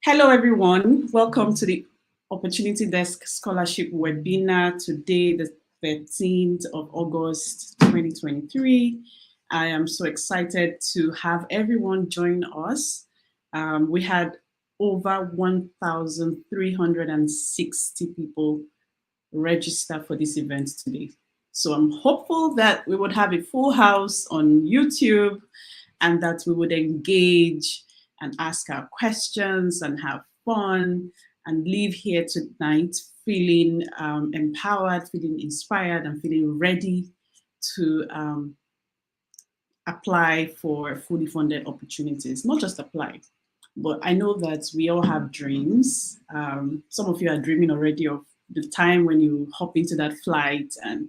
Hello, everyone. Welcome to the Opportunity Desk Scholarship webinar today, the 13th of August, 2023. I am so excited to have everyone join us. We had over 1,360 people register for this event today. So I'm hopeful that we would have a full house on YouTube and that we would engage and ask our questions and have fun and leave here tonight feeling empowered, feeling inspired, and feeling ready to apply for fully funded opportunities. Not just apply, but I know that we all have dreams. Some of you are dreaming already of the time when you hop into that flight and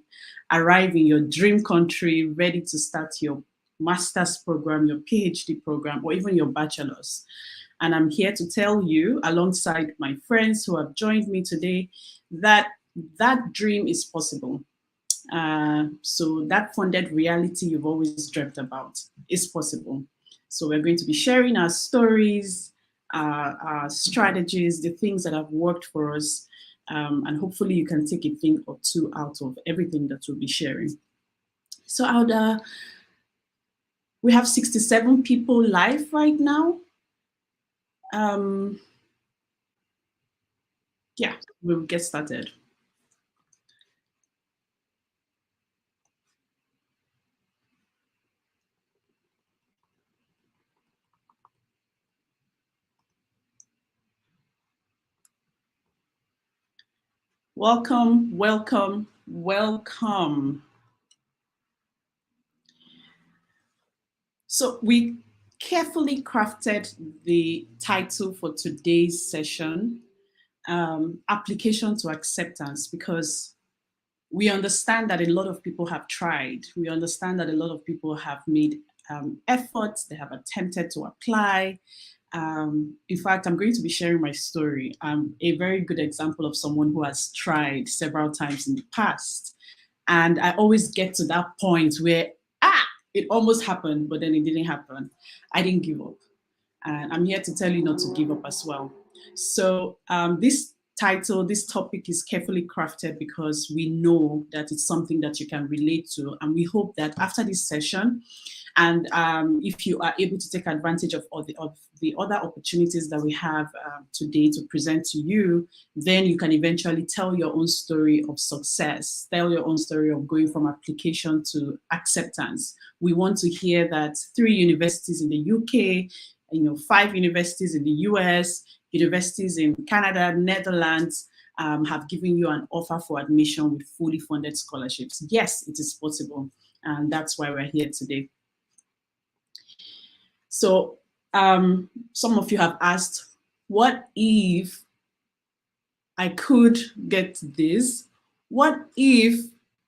arrive in your dream country, ready to start your master's program, your PhD program, or even your bachelor's. And I'm here to tell you, alongside my friends who have joined me today, that that dream is possible. So that funded reality you've always dreamt about is possible. So we're going to be sharing our stories, our strategies, the things that have worked for us, and hopefully you can take a thing or two out of everything that we'll be sharing. So we have 67 people live right now. Yeah, we'll get started. Welcome, welcome, welcome. So we carefully crafted the title for today's session, Application to Acceptance, because we understand that a lot of people have tried. We understand that a lot of people have made efforts, they have attempted to apply. In fact, I'm going to be sharing my story. I'm a very good example of someone who has tried several times in the past. And I always get to that point where, it almost happened, but then it didn't happen. I didn't give up. And I'm here to tell you not to give up as well. So this topic is carefully crafted because we know that it's something that you can relate to. And we hope that after this session, and if you are able to take advantage of the other opportunities that we have today to present to you, then you can eventually tell your own story of success, tell your own story of going from application to acceptance. We want to hear that 3 universities in the UK, 5 universities in the US, universities in Canada, Netherlands, have given you an offer for admission with fully funded scholarships. Yes, it is possible. And that's why we're here today. So some of you have asked, what if I could get this? What if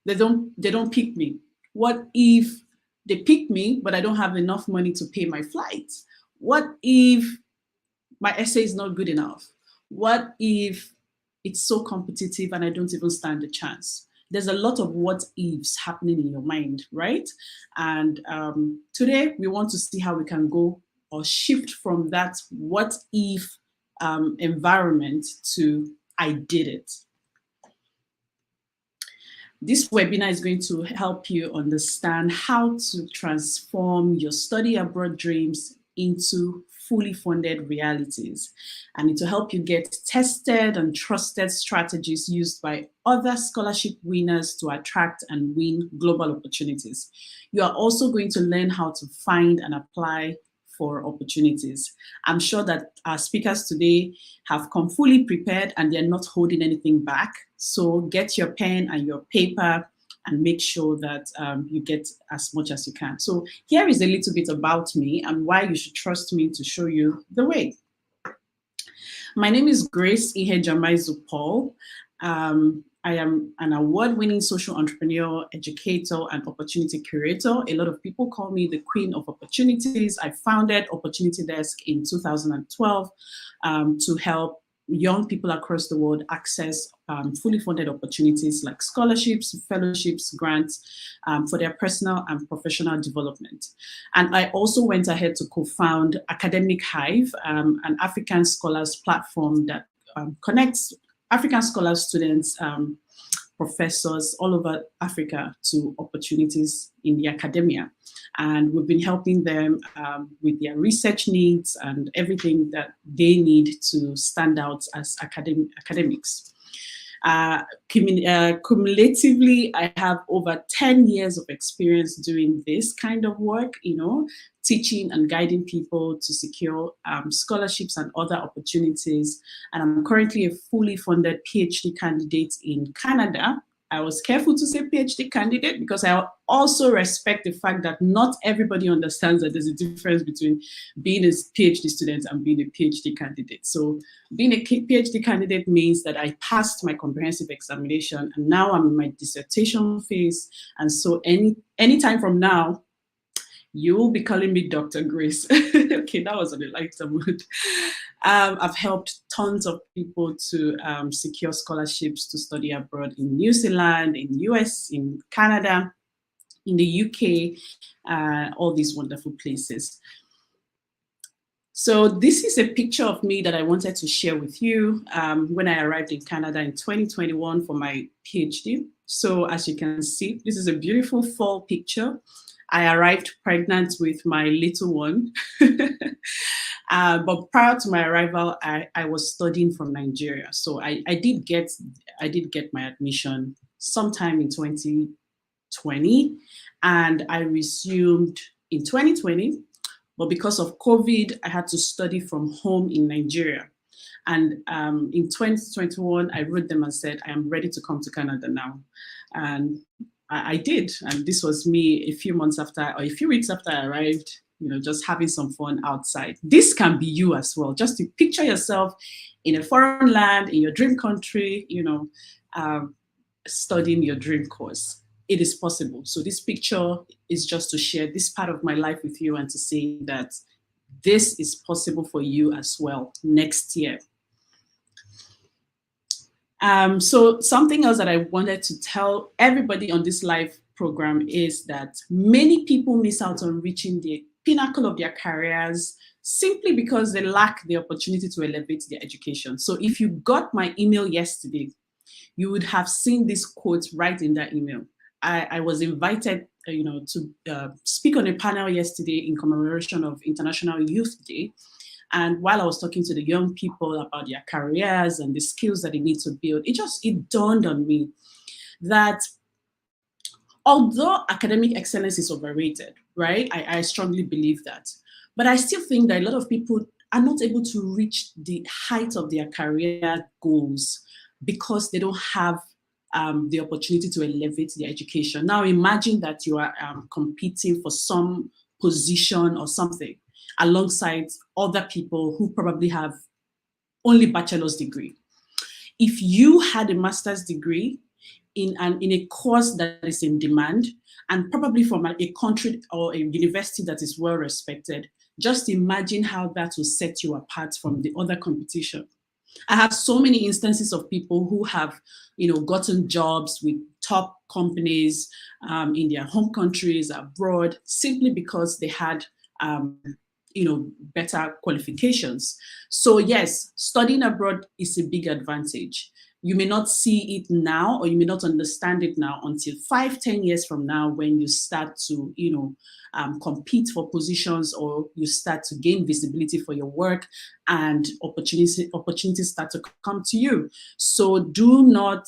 they don't pick me? What if they pick me, but I don't have enough money to pay my flight? What if my essay is not good enough? What if it's so competitive and I don't even stand a chance? There's a lot of what ifs happening in your mind, right? And today we want to see how we can go or shift from that what if environment to I did it. This webinar is going to help you understand how to transform your study abroad dreams into fully funded realities, and it will help you get tested and trusted strategies used by other scholarship winners to attract and win global opportunities. You are also going to learn how to find and apply for opportunities. I'm sure that our speakers today have come fully prepared and they're not holding anything back. So get your pen and your paper and make sure that you get as much as you can. So here is a little bit about me and why you should trust me to show you the way. My name is Grace Ihejamaizu Paul. I am an award-winning social entrepreneur, educator, and opportunity curator. A lot of people call me the Queen of Opportunities. I founded Opportunity Desk in 2012 to help young people across the world access fully funded opportunities like scholarships, fellowships, grants for their personal and professional development. And I also went ahead to co-found Academic Hive, an African scholars platform that connects African scholars, students, professors all over Africa to opportunities in the academia. And we've been helping them with their research needs and everything that they need to stand out as academics. Cumulatively, I have over 10 years of experience doing this kind of work, teaching and guiding people to secure scholarships and other opportunities. And I'm currently a fully funded PhD candidate in Canada. I was careful to say PhD candidate because I also respect the fact that not everybody understands that there's a difference between being a PhD student and being a PhD candidate. So being a PhD candidate means that I passed my comprehensive examination and now I'm in my dissertation phase. And so anytime from now, you will be calling me Dr. Grace. Okay, that was on a lighter mood. I've helped tons of people to secure scholarships to study abroad in New Zealand, in US, in Canada, in the UK, all these wonderful places. So this is a picture of me that I wanted to share with you when I arrived in Canada in 2021 for my PhD. So as you can see, this is a beautiful fall picture. I arrived pregnant with my little one. But prior to my arrival, I was studying from Nigeria. So I did get my admission sometime in 2020, and I resumed in 2020. But because of COVID, I had to study from home in Nigeria. And in 2021, I wrote them and said, I am ready to come to Canada now. And I did. And this was me a few months after, or a few weeks after I arrived, just having some fun outside. This can be you as well. Just to picture yourself in a foreign land, in your dream country, studying your dream course. It is possible. So this picture is just to share this part of my life with you and to say that this is possible for you as well next year. So something else that I wanted to tell everybody on this live program is that many people miss out on reaching the pinnacle of their careers simply because they lack the opportunity to elevate their education. So if you got my email yesterday, you would have seen this quote right in that email. I was invited, to speak on a panel yesterday in commemoration of International Youth Day. And while I was talking to the young people about their careers and the skills that they need to build, it dawned on me that although academic excellence is overrated, right? I strongly believe that. But I still think that a lot of people are not able to reach the height of their career goals because they don't have the opportunity to elevate their education. Now imagine that you are competing for some position or something alongside other people who probably have only bachelor's degree. If you had a master's degree in a course that is in demand and probably from a country or a university that is well respected, just imagine how that will set you apart from the other competition. I have so many instances of people who have, gotten jobs with top companies in their home countries, abroad, simply because they had, better qualifications. So yes, studying abroad is a big advantage. You may not see it now, or you may not understand it now until 5-10 years from now when you start to, compete for positions or you start to gain visibility for your work and opportunities start to come to you. So do not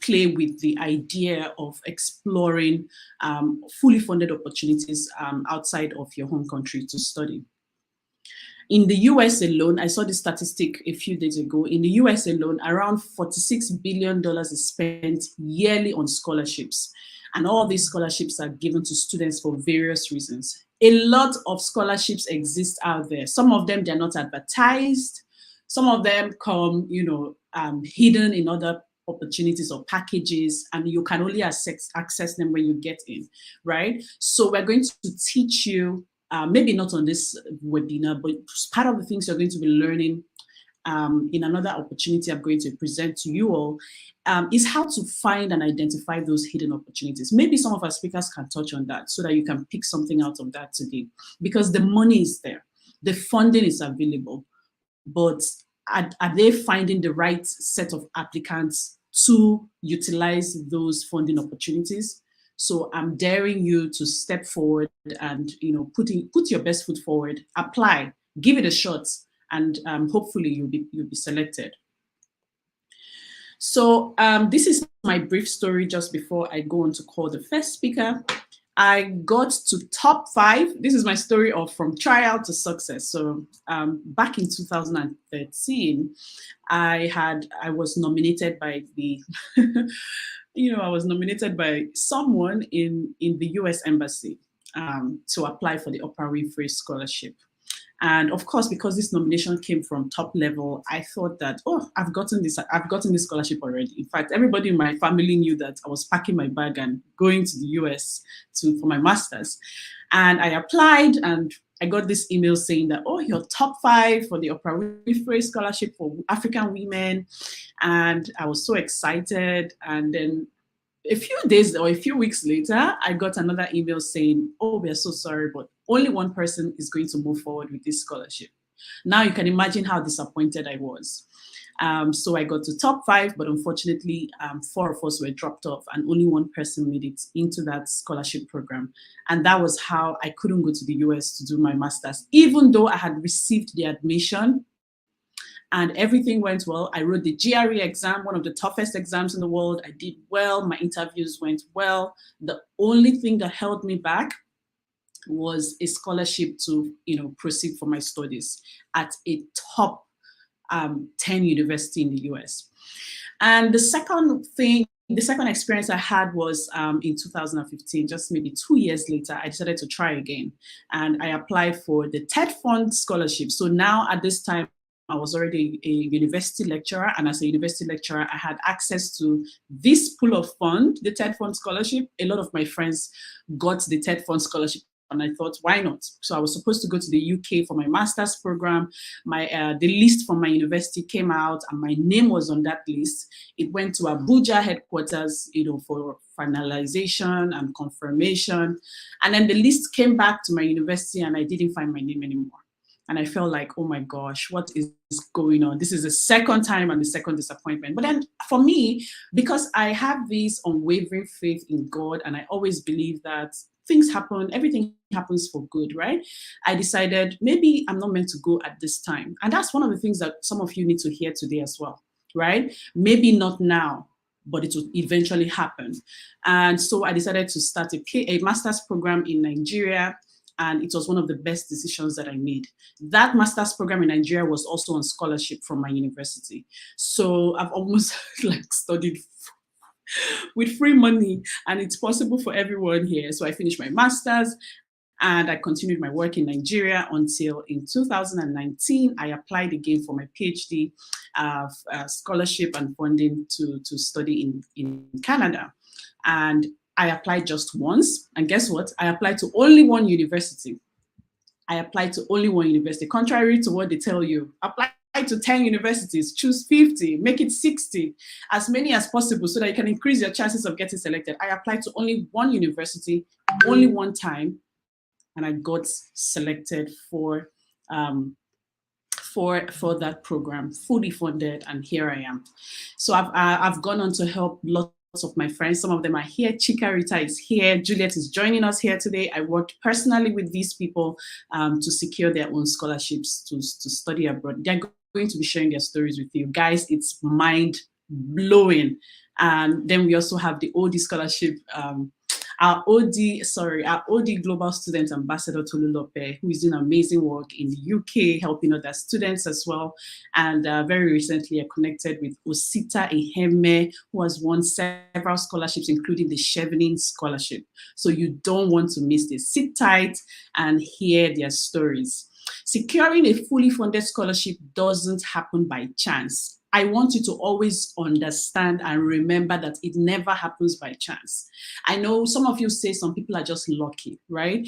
play with the idea of exploring fully funded opportunities outside of your home country to study. In the US alone, I saw the statistic a few days ago, in the US alone, around $46 billion is spent yearly on scholarships. And all these scholarships are given to students for various reasons. A lot of scholarships exist out there. Some of them, they're not advertised. Some of them come, hidden in other opportunities or packages, and you can only access them when you get in, right? So we're going to teach you maybe not on this webinar, but part of the things you're going to be learning in another opportunity I'm going to present to you all, is how to find and identify those hidden opportunities. Maybe some of our speakers can touch on that so that you can pick something out of that today, because the money is there, the funding is available, but are they finding the right set of applicants to utilize those funding opportunities? So I'm daring you to step forward and put your best foot forward, apply, give it a shot, and hopefully you'll be selected. So this is my brief story just before I go on to call the first speaker. I got to top 5. This is my story of from trial to success. So back in 2013, I was nominated by the, I was nominated by someone in the US Embassy to apply for the Oprah Winfrey Scholarship. And of course, because this nomination came from top level, I thought that, oh, I've gotten this scholarship already. In fact, everybody in my family knew that I was packing my bag and going to the US for my master's. And I applied and I got this email saying that, oh, you're top 5 for the Oprah Winfrey Scholarship for African women. And I was so excited. And then a few days or a few weeks later, I got another email saying, oh, we are so sorry, but only one person is going to move forward with this scholarship. Now you can imagine how disappointed I was. So I got to top 5, but unfortunately, 4 of us were dropped off and only one person made it into that scholarship program. And that was how I couldn't go to the US to do my master's, even though I had received the admission and everything went well. I wrote the GRE exam, one of the toughest exams in the world. I did well. My interviews went well. The only thing that held me back was a scholarship to, proceed for my studies at a top 10 university in the US. And the second experience I had was in 2015, just maybe 2 years later, I decided to try again. And I applied for the TED Fund scholarship. So now at this time, I was already a university lecturer, and as a university lecturer, I had access to this pool of fund, the TED Fund scholarship. A lot of my friends got the TED Fund scholarship, and I thought, why not? So I was supposed to go to the UK for my master's program. The list from my university came out, and my name was on that list. It went to Abuja headquarters, for finalization and confirmation. And then the list came back to my university, and I didn't find my name anymore. And I felt like, oh my gosh, what is going on? This is the second time and the second disappointment. But then for me, because I have this unwavering faith in God, and I always believe that things happen, everything happens for good, right? I decided maybe I'm not meant to go at this time. And that's one of the things that some of you need to hear today as well, right? Maybe not now, but it will eventually happen. And so I decided to start a master's program in Nigeria. And it was one of the best decisions that I made. That master's program in Nigeria was also on scholarship from my university. So I've almost studied with free money, and it's possible for everyone here. So I finished my master's and I continued my work in Nigeria until in 2019, I applied again for my PhD scholarship and funding to study in Canada. And I applied just once, and guess what? I applied to only one university. Contrary to what they tell you. Apply to 10 universities, choose 50, make it 60, as many as possible so that you can increase your chances of getting selected. I applied to only one university, only one time, and I got selected for that program, fully funded, and here I am. So I've gone on to help lots of my friends. Some of them are here. Chika Rita is here. Juliet is joining us here today. I worked personally with these people to secure their own scholarships to study abroad. They're going to be sharing their stories with you. Guys, it's mind-blowing. And then we also have the OD scholarship. Our OD Global Student Ambassador, Tolu Lopez, who is doing amazing work in the UK, helping other students as well. And very recently, I connected with Osita Iheme, who has won several scholarships, including the Chevening Scholarship. So you don't want to miss this. Sit tight and hear their stories. Securing a fully funded scholarship doesn't happen by chance. I want you to always understand and remember that it never happens by chance. I know some of you say some people are just lucky, right?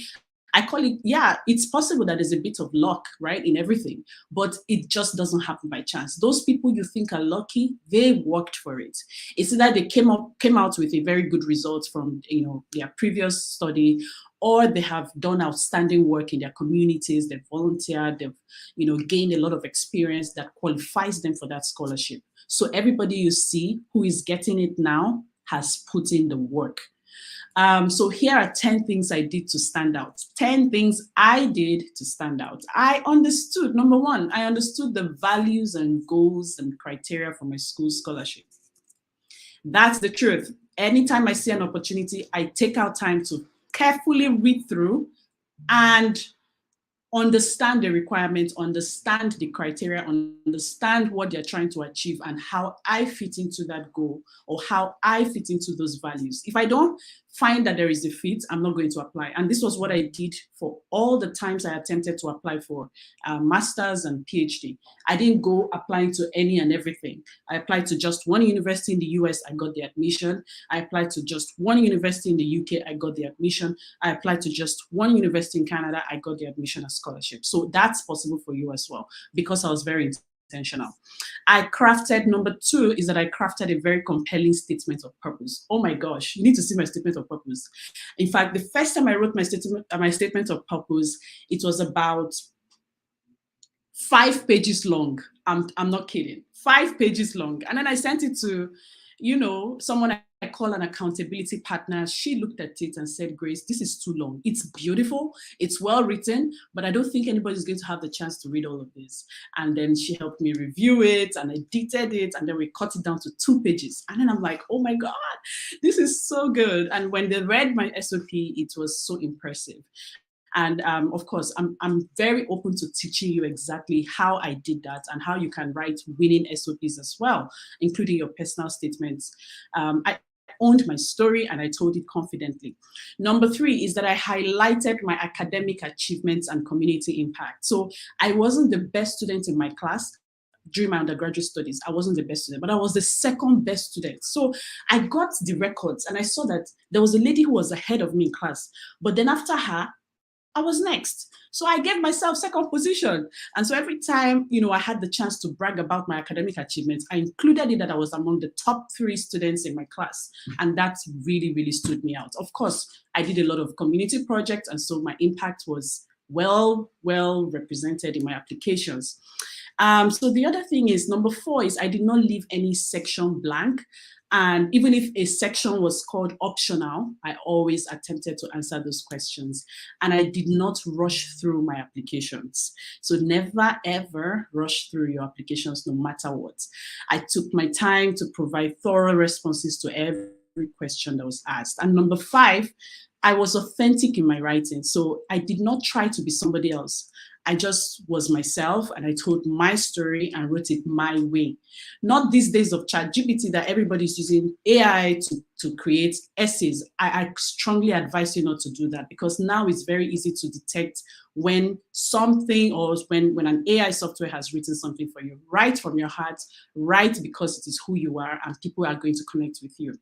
I call it, yeah, it's possible that there's a bit of luck, right, in everything, but it just doesn't happen by chance. Those people you think are lucky, they worked for it. It's either they came out with a very good result from, you know, their previous study, or they have done outstanding work in their communities, they've volunteered, they've, you know, gained a lot of experience that qualifies them for that scholarship. So everybody you see who is getting it now has put in the work. So here are 10 things I did to stand out. 10 things I did to stand out. I understood, number one, I understood the values and goals and criteria for my school scholarship. That's the truth. Anytime I see an opportunity, I take out time to carefully read through and understand the requirements, understand the criteria, understand what they're trying to achieve and how I fit into that goal or how I fit into those values. If I don't find that there is a fit, I'm not going to apply. And this was what I did for all the times I attempted to apply for master's and PhD. I didn't go applying to any and everything. I applied to just one university in the US, I got the admission. I applied to just one university in the UK, I got the admission. I applied to just one university in Canada, I got the admission as scholarship. So that's possible for you as well, because I was very intentional. Number two is that I crafted a very compelling statement of purpose. Oh my gosh, you need to see my statement of purpose. In fact, the first time I wrote my statement of purpose, it was about 5 pages long. I'm not kidding. 5 pages long. And then I sent it to, you know, someone I call an accountability partner. She looked at it and said, Grace, this is too long. It's beautiful, it's well written, but I don't think anybody's going to have the chance to read all of this. And then she helped me review it and edited it, and then we cut it down to 2 pages. And then I'm like, oh my God, this is so good. And when they read my SOP, it was so impressive. And of course, I'm very open to teaching you exactly how I did that and how you can write winning SOPs as well, including your personal statements. I owned my story and I told it confidently. Number 3 is that I highlighted my academic achievements and community impact. So I wasn't the best student in my class. During my undergraduate studies, I wasn't the best student, but I was the second best student. So I got the records and I saw that there was a lady who was ahead of me in class, but then after her, I was next. So I gave myself second position. And so every time, you know, I had the chance to brag about my academic achievements, I included it that I was among the top 3 students in my class. And that really, really stood me out. Of course, I did a lot of community projects. And so my impact was well represented in my applications. So the other thing is, number 4 is I did not leave any section blank. And even if a section was called optional, I always attempted to answer those questions. And I did not rush through my applications. So never, ever rush through your applications, no matter what. I took my time to provide thorough responses to every question that was asked. And number 5, I was authentic in my writing. So I did not try to be somebody else. I just was myself and I told my story and wrote it my way. Not these days of ChatGPT that everybody's using AI to create essays. I strongly advise you not to do that, because now it's very easy to detect when something or when an AI software has written something for you. Write from your heart, write because it is who you are and people are going to connect with you.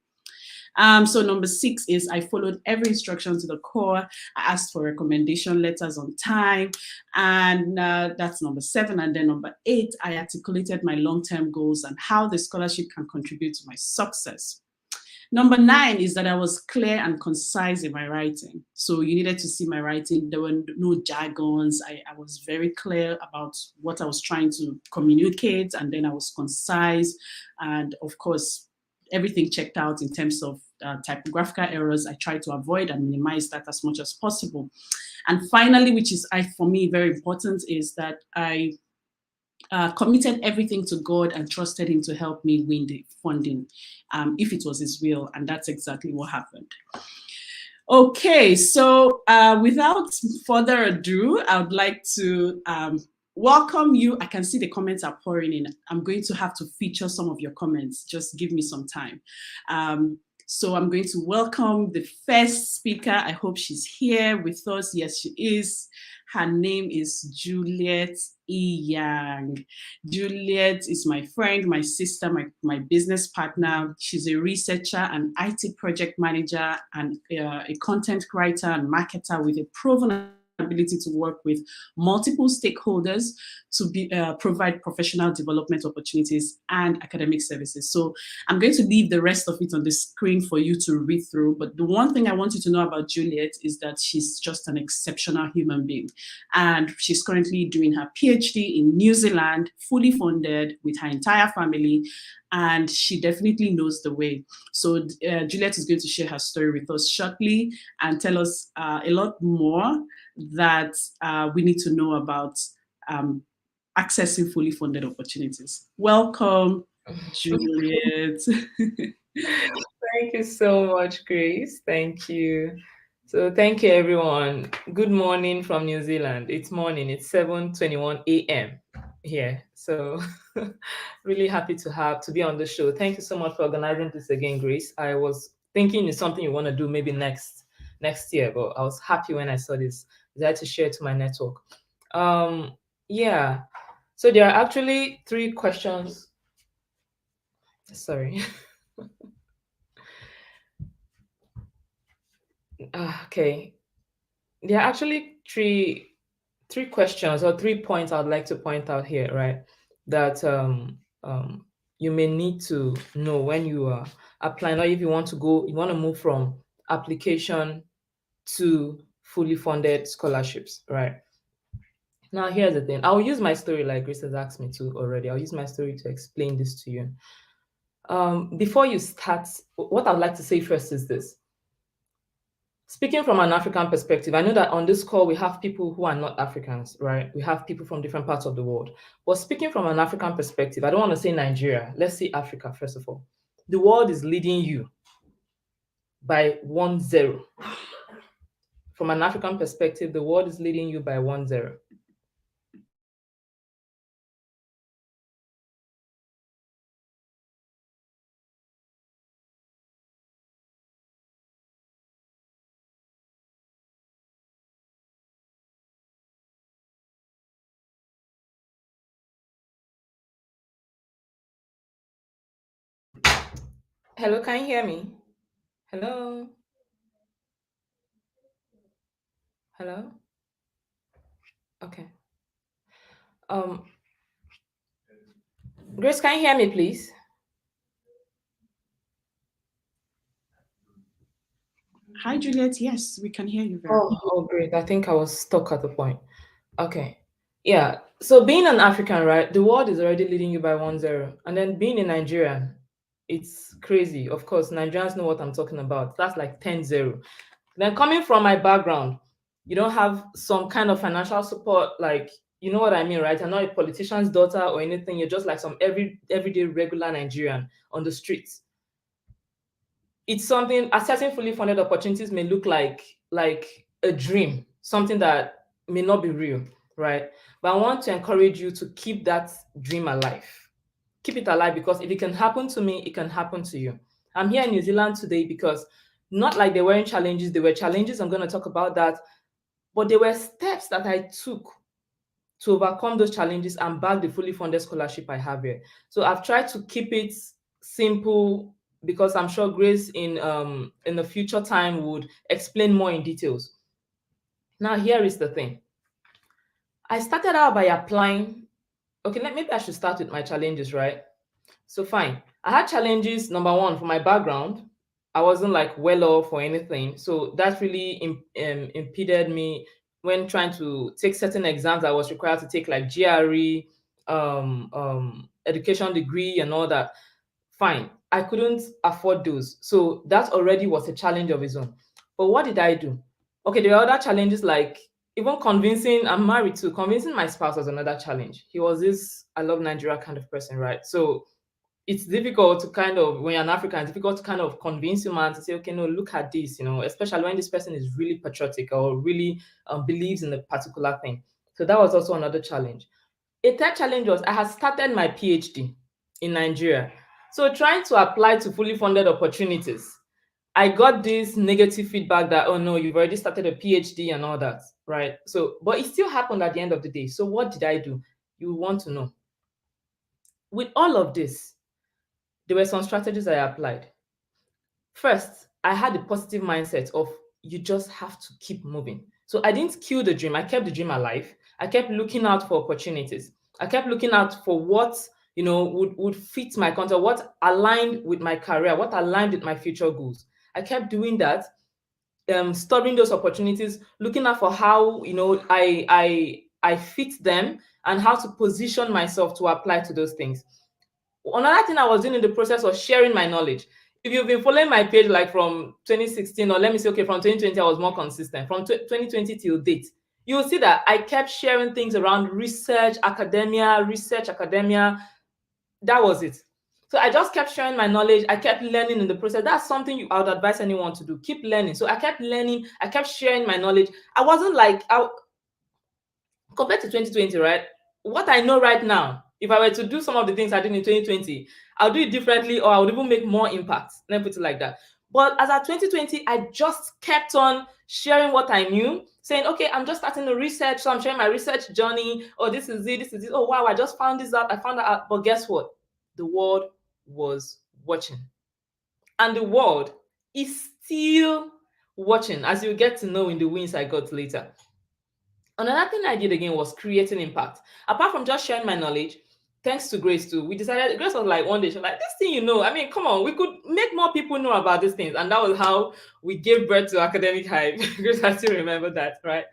So number 6 is I followed every instruction to the core. I asked for recommendation letters on time. And that's number 7. And then number 8, I articulated my long-term goals and how the scholarship can contribute to my success. Number 9 is that I was clear and concise in my writing. So you needed to see my writing. There were no jargons. I was very clear about what I was trying to communicate. And then I was concise. And of course, everything checked out in terms of typographical errors. I try to avoid and minimize that as much as possible. And finally, which is for me very important, is that I committed everything to God and trusted him to help me win the funding if it was his will. And that's exactly what happened. Okay, so without further ado, I would like to welcome you. I can see the comments are pouring in. I'm going to have to feature some of your comments. Just give me some time. So I'm going to welcome the first speaker. I hope she's here with us. Yes, she is. Her name is Juliet E. Yang. Juliet is my friend, my sister, my business partner. She's a researcher, an IT project manager, and a content writer and marketer with a proven ability to work with multiple stakeholders to provide professional development opportunities and academic services. So I'm going to leave the rest of it on the screen for you to read through. But the one thing I want you to know about Juliet is that she's just an exceptional human being. And she's currently doing her PhD in New Zealand, fully funded with her entire family. And she definitely knows the way. So Juliet is going to share her story with us shortly and tell us a lot more that we need to know about accessing fully funded opportunities. Welcome, Juliet. Thank you so much, Grace. Thank you. So thank you, everyone. Good morning from New Zealand. It's morning. It's 7:21 a.m. here. So really happy to be on the show. Thank you so much for organizing this again, Grace. I was thinking it's something you want to do maybe next year, but I was happy when I saw this. I decided to share to my network. Yeah. So there are actually three questions. Sorry. Okay. There are actually three questions or 3 points I'd like to point out here, right? That you may need to know when you are applying, or if you want to move from application to fully funded scholarships, right? Now, here's the thing. I'll use my story like Grace has asked me to already. I'll use my story to explain this to you. Before you start, what I'd like to say first is this. Speaking from an African perspective, I know that on this call we have people who are not Africans, right? We have people from different parts of the world. But speaking from an African perspective, I don't want to say Nigeria. Let's say Africa, first of all. The world is leading you by 1-0. From an African perspective, the world is leading you by 1-0. Hello, can you hear me? Hello? Hello? Okay. Um, Grace, can you hear me, please? Hi, Juliet. Yes, we can hear you very well. Oh, great. I think I was stuck at the point. Okay. Yeah. So being an African, right, the world is already leading you by 1-0. And then being a Nigerian, it's crazy. Of course, Nigerians know what I'm talking about. That's like 10-0. Then coming from my background, you don't have some kind of financial support, like you know what I mean, right? You're not a politician's daughter or anything. You're just like some everyday regular Nigerian on the streets. It's something accessing fully funded opportunities may look like a dream, something that may not be real, right? But I want to encourage you to keep that dream alive. Keep it alive, because if it can happen to me, it can happen to you. I'm here in New Zealand today because not like there weren't challenges, there were challenges. I'm going to talk about that. But there were steps that I took to overcome those challenges and back the fully funded scholarship I have here. So I've tried to keep it simple, because I'm sure Grace in the future time would explain more in details. Now, here is the thing. I started out by applying. Okay, maybe I should start with my challenges, right? So fine. I had challenges. Number one, for my background, I wasn't like well off or anything. So that really impeded me when trying to take certain exams I was required to take, like GRE, education degree and all that. Fine. I couldn't afford those. So that already was a challenge of its own. But what did I do? Okay, there are other challenges, like even convincing, I'm married to, convincing my spouse was another challenge. He was this I love Nigeria kind of person, right? So it's difficult to kind of, when you're an African, it's difficult to kind of convince your man to say, okay, no, look at this, especially when this person is really patriotic or really believes in a particular thing. So that was also another challenge. A third challenge was I had started my PhD in Nigeria. So trying to apply to fully funded opportunities, I got this negative feedback that, oh no, you've already started a PhD and all that. right? So, but it still happened at the end of the day. So what did I do? You want to know. With all of this, there were some strategies I applied. First, I had a positive mindset of you just have to keep moving. So I didn't kill the dream. I kept the dream alive. I kept looking out for opportunities. I kept looking out for what would fit my content, what aligned with my career, what aligned with my future goals. I kept doing that, studying those opportunities, looking out for how I fit them and how to position myself to apply to those things. Another thing I was doing in the process was sharing my knowledge. If you've been following my page like from 2016, or let me say, okay, from 2020, I was more consistent. From 2020 till date, you will see that I kept sharing things around research, academia. That was it. So I just kept sharing my knowledge. I kept learning in the process. That's something I would advise anyone to do. Keep learning. So I kept learning. I kept sharing my knowledge. I wasn't like, compared to 2020, right? What I know right now, if I were to do some of the things I did in 2020, I'll do it differently, or I would even make more impact. Let me put it like that. But as at 2020, I just kept on sharing what I knew, saying, okay, I'm just starting the research, so I'm sharing my research journey. Oh, this is it, this is it. Oh, wow, I just found this out. I found that out. But guess what? The world was watching. And the world is still watching, as you get to know in the wins I got later. Another thing I did again was creating impact. Apart from just sharing my knowledge, thanks to Grace too, we decided, Grace was like, one day, she was like, this thing, I mean, come on, we could make more people know about these things. And that was how we gave birth to Academic Hive. Grace, I still remember that, right?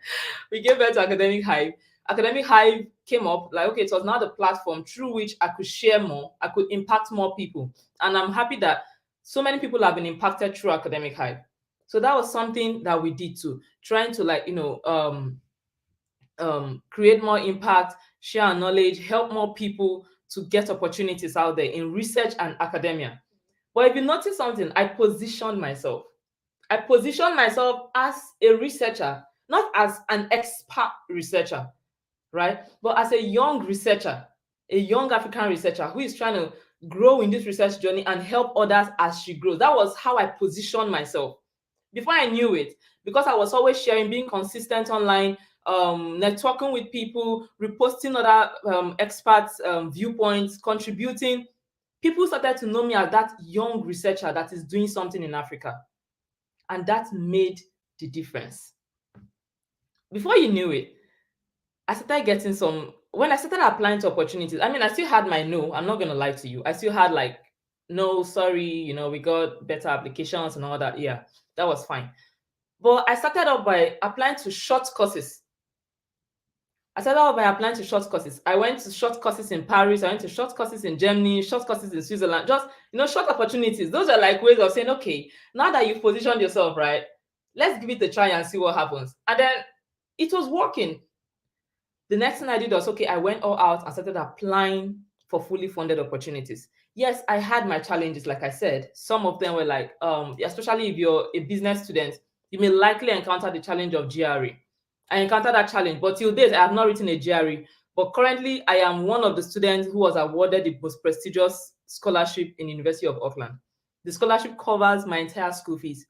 We gave birth to Academic Hive. Academic Hive came up, like, okay, it was now the platform through which I could share more, I could impact more people. And I'm happy that so many people have been impacted through Academic Hive. So that was something that we did too, trying to create more impact, share our knowledge, help more people to get opportunities out there in research and academia. But if you notice something, I positioned myself. I positioned myself as a researcher, not as an expert researcher, right? But as a young researcher, a young African researcher who is trying to grow in this research journey and help others as she grows. That was how I positioned myself. Before I knew it, because I was always sharing, being consistent online, networking with people, reposting other experts' viewpoints, contributing, people started to know me as that young researcher that is doing something in Africa. And that made the difference. Before you knew it, I started getting when I started applying to opportunities, I mean, I still had my no, I'm not going to lie to you. I still had like, no, sorry, we got better applications and all that. Yeah, that was fine. But I started off by applying to short courses. I went to short courses in Paris. I went to short courses in Germany, short courses in Switzerland, just, short opportunities. Those are like ways of saying, okay, now that you've positioned yourself, right, let's give it a try and see what happens. And then it was working. The next thing I did was, okay, I went all out and started applying for fully funded opportunities. Yes, I had my challenges, like I said. Some of them were like, especially if you're a business student, you may likely encounter the challenge of GRE. I encountered that challenge, but till date, I have not written a GRE. But currently, I am one of the students who was awarded the most prestigious scholarship in the University of Auckland. The scholarship covers my entire school fees.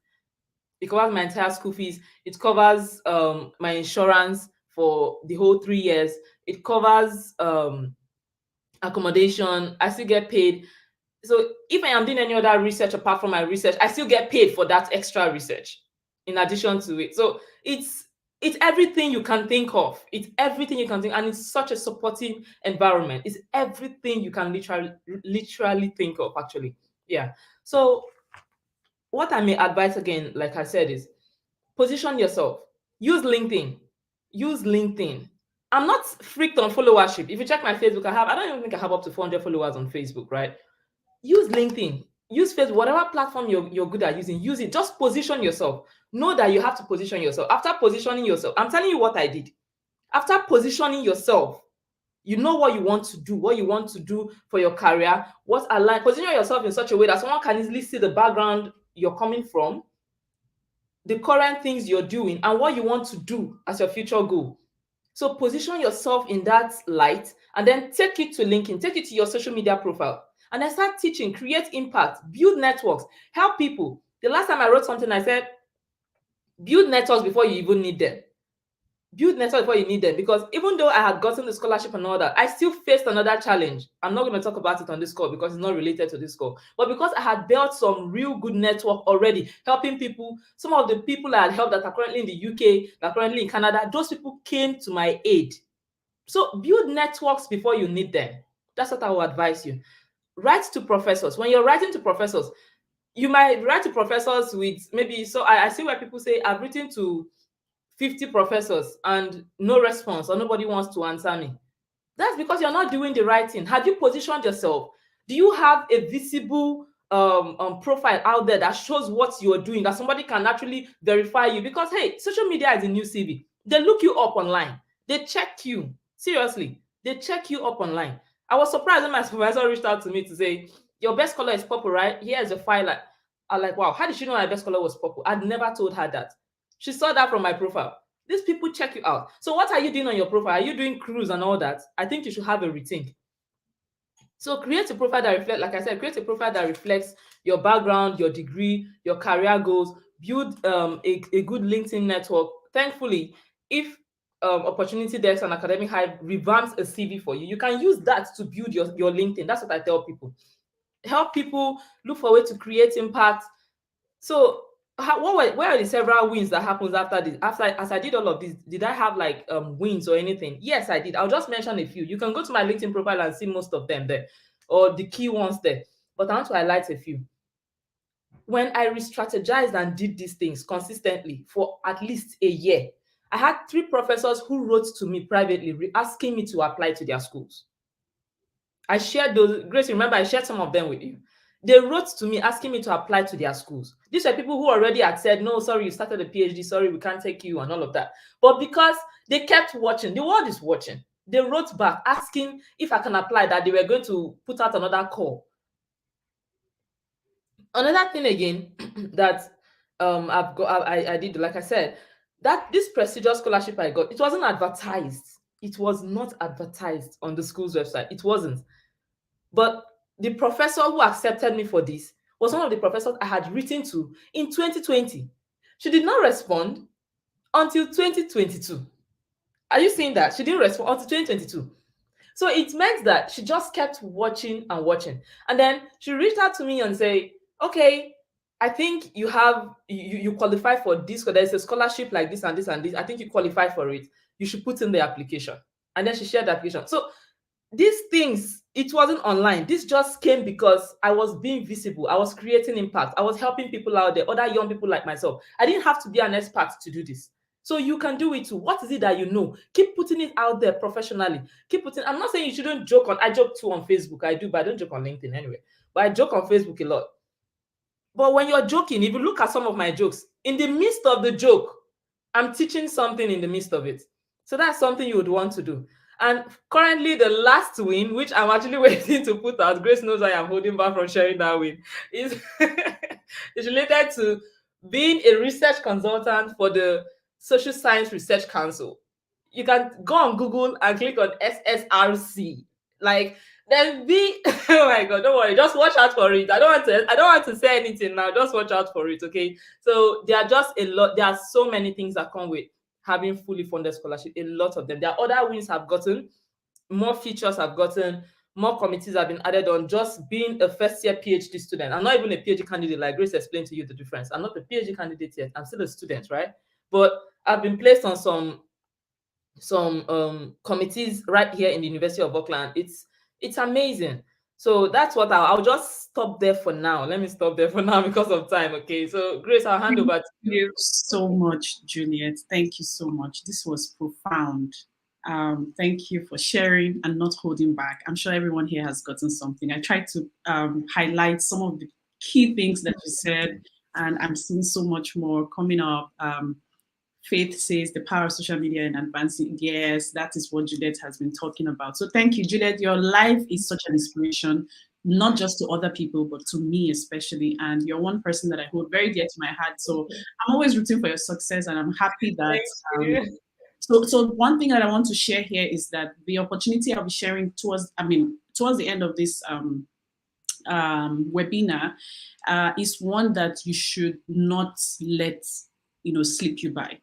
It covers my entire school fees. It covers my insurance for the whole 3 years. It covers accommodation. I still get paid. So if I am doing any other research apart from my research, I still get paid for that extra research in addition to it. So it's everything you can think of. It's everything you can think, and it's such a supportive environment. It's everything you can literally think of, actually. Yeah. So what I may advise again, like I said, is position yourself. Use LinkedIn. Use LinkedIn. I'm not freaked on followership. If you check my Facebook, I don't even think I have up to 400 followers on Facebook, right? Use LinkedIn. Use Facebook, whatever platform you're good at using, use it. Just position yourself. Know that you have to position yourself. After positioning yourself, I'm telling you what I did. After positioning yourself, you know what you want to do for your career, position yourself in such a way that someone can easily see the background you're coming from, the current things you're doing, and what you want to do as your future goal. So position yourself in that light, and then take it to LinkedIn, take it to your social media profile, and then start teaching, create impact, build networks, help people. The last time I wrote something, I said, build networks before you even need them. Build network before you need them, because even though I had gotten the scholarship and all that, I still faced another challenge. I'm not going to talk about it on this call because it's not related to this call. But because I had built some real good network already, helping people, some of the people I had helped that are currently in the UK, that are currently in Canada, those people came to my aid. So build networks before you need them. That's what I will advise you. Write to professors. When you're writing to professors, you might write to professors with maybe, so I see where people say, I've written to 50 professors and no response, or nobody wants to answer me. That's because you're not doing the right thing. Have you positioned yourself? Do you have a visible profile out there that shows what you're doing, that somebody can actually verify you? Because hey, social media is a new CV. They look you up online. They check you. Seriously, they check you up online. I was surprised when my supervisor reached out to me to say, your best color is purple, right? Here's a file. I'm like, wow, how did she know my best color was purple? I'd never told her that. She saw that from my profile. These people check you out. So what are you doing on your profile? Are you doing cruise and all that? I think you should have a rethink. So create a profile that reflects, like I said, create a profile that reflects your background, your degree, your career goals. Build a good LinkedIn network. Thankfully, if Opportunity Desk and Academic Hive revamps a CV for you, you can use that to build your LinkedIn. That's what I tell people. Help people look for a way to create impact. So where are the several wins that happens after this? After, as I did all of this, did I have like wins or anything? Yes, I did. I'll just mention a few. You can go to my LinkedIn profile and see most of them there, or the key ones there. But I want to highlight a few. When I re-strategized and did these things consistently for at least a year, I had 3 professors who wrote to me privately asking me to apply to their schools. I shared those. Grace, remember I shared some of them with you. They wrote to me asking me to apply to their schools. These were people who already had said, no, sorry, you started a PhD, sorry, we can't take you, and all of that. But because they kept watching, the world is watching, they wrote back asking if I can apply, that they were going to put out another call. Another thing again that I did, like I said, that this prestigious scholarship I got, it wasn't advertised. It was not advertised on the school's website. It wasn't. But the professor who accepted me for this was one of the professors I had written to in 2020. She did not respond until 2022. Are you seeing that? She didn't respond until 2022. So it meant that she just kept watching and watching. And then she reached out to me and say, okay, I think you qualify for this, because there's a scholarship like this and this and this. I think you qualify for it. You should put in the application. And then she shared the application. So these things, it wasn't online. This just came because I was being visible. I was creating impact. I was helping people out there, other young people like myself. I didn't have to be an expert to do this. So you can do it too. What is it that you know? Keep putting it out there professionally. Keep putting. I'm not saying you shouldn't joke on. I joke too on Facebook. I do, but I don't joke on LinkedIn anyway. But I joke on Facebook a lot. But when you're joking, if you look at some of my jokes, in the midst of the joke, I'm teaching something in the midst of it. So that's something you would want to do. And currently, the last win, which I'm actually waiting to put out, Grace knows I am holding back from sharing that win, is is related to being a research consultant for the Social Science Research Council. You can go on Google and click on SSRC. Like, then be oh my god, don't worry, just watch out for it. I don't want to say anything now. Just watch out for it, okay? So there are just a lot, there are so many things that come with having fully funded scholarship. A lot of them. There are other wins I've gotten, more features I've gotten, more committees have been added on just being a first year PhD student. I'm not even a PhD candidate, like Grace explained to you the difference. I'm not a PhD candidate yet. I'm still a student, right? But I've been placed on some committees right here in the University of Auckland. It's amazing. So that's what I'll just stop there for now. Let me stop there for now because of time. Okay. So Grace, I'll hand over to Thank you. you so much, Juliet. Thank you so much. This was profound. Thank you for sharing and not holding back. I'm sure everyone here has gotten something. I tried to highlight some of the key things that you said, and I'm seeing so much more coming up. Faith says the power of social media in advancing. Yes, that is what Juliet has been talking about. So thank you, Juliet. Your life is such an inspiration, not just to other people, but to me especially. And you're one person that I hold very dear to my heart. So I'm always rooting for your success, and I'm happy that. Thank you. So one thing that I want to share here is that the opportunity I'll be sharing towards the end of this webinar is one that you should not let slip you by.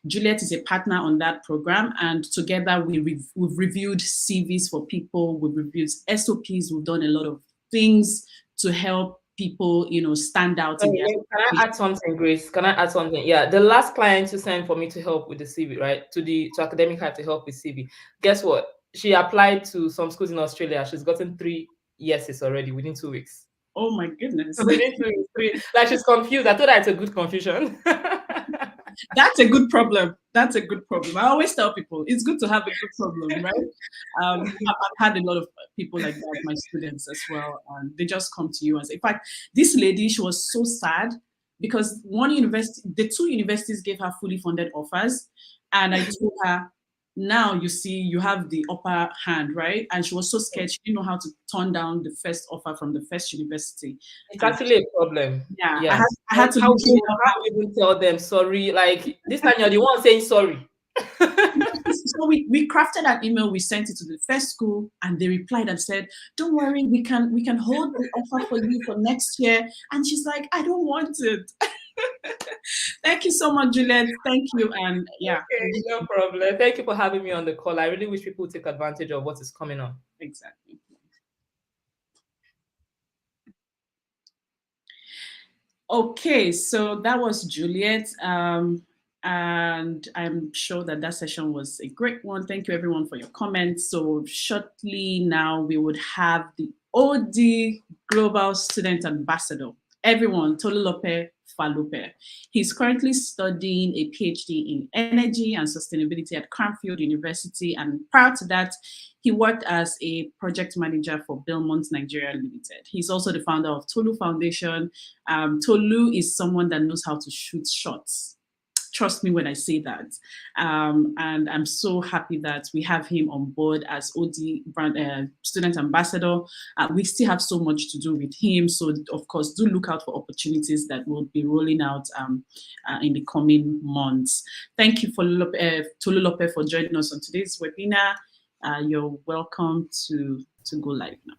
Juliet is a partner on that program, and together we've reviewed CVs for people, we've reviewed SOPs, we've done a lot of things to help people, stand out in Sorry, their can I add something, Grace? Can I add something? Yeah, the last client you sent for me to help with the CV, right? To Academic Hive to help with CV. Guess what? She applied to some schools in Australia. She's gotten 3 yeses already within 2 weeks. Oh my goodness. Within 2 weeks, like she's confused. I thought it's a good confusion. That's a good problem. That's a good problem. I always tell people it's good to have a good problem, right? I've had a lot of people like that, my students as well, and they just come to you and say, in fact, this lady, she was so sad because the two universities gave her fully funded offers, and I told her, now you see you have the upper hand, right? And she was so scared, she didn't know how to turn down the first offer from the first university. It's And actually a problem. yeah, Yeah. I had to How look do you how even tell them sorry? Like this time you're the one saying sorry. so we crafted an email, we sent it to the first school, and they replied and said, don't worry, we can hold the offer for you for next year. And she's like, I don't want it. Thank you so much, Juliet. Thank you. And yeah, Okay, no problem. Thank you for having me on the call. I really wish people would take advantage of what is coming on. exactly. Okay, so that was Juliet. And I'm sure that session was a great one. Thank you everyone for your comments. So shortly now we would have the OD Global Student Ambassador. Everyone, Tolulope Falupe. He's currently studying a PhD in energy and sustainability at Cranfield University. And prior to that, he worked as a project manager for Belmont Nigeria Limited. He's also the founder of Tolu Foundation. Tolu is someone that knows how to shoot shots. Trust me when I say that. And I'm so happy that we have him on board as OD brand, student ambassador. We still have so much to do with him. So, of course, do look out for opportunities that will be rolling out in the coming months. Thank you for Tolu Lope for joining us on today's webinar. You're welcome to go live now.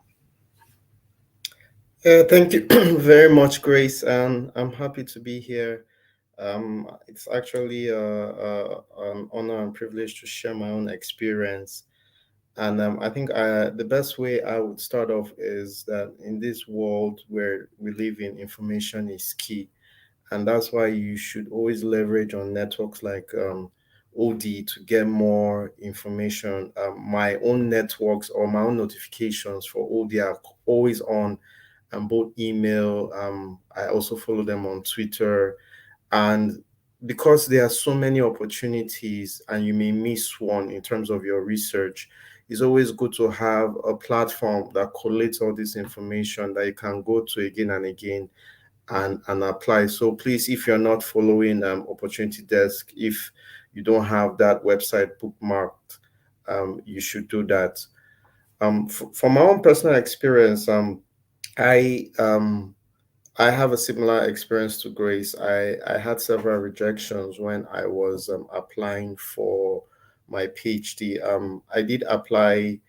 Thank you very much, Grace, and I'm happy to be here. It's actually an honor and privilege to share my own experience. And I think the best way I would start off is that in this world where we live in, information is key. And that's why you should always leverage on networks like OD to get more information. My own networks or my own notifications for OD are always on, and both email. I also follow them on Twitter, and because there are so many opportunities and you may miss one in terms of your research, it's always good to have a platform that collates all this information that you can go to again and again and apply. So please, if you're not following Opportunity Desk, if you don't have that website bookmarked, you should do that. From my own personal experience, I um, I have a similar experience to Grace. I had several rejections when I was applying for my PhD. I did apply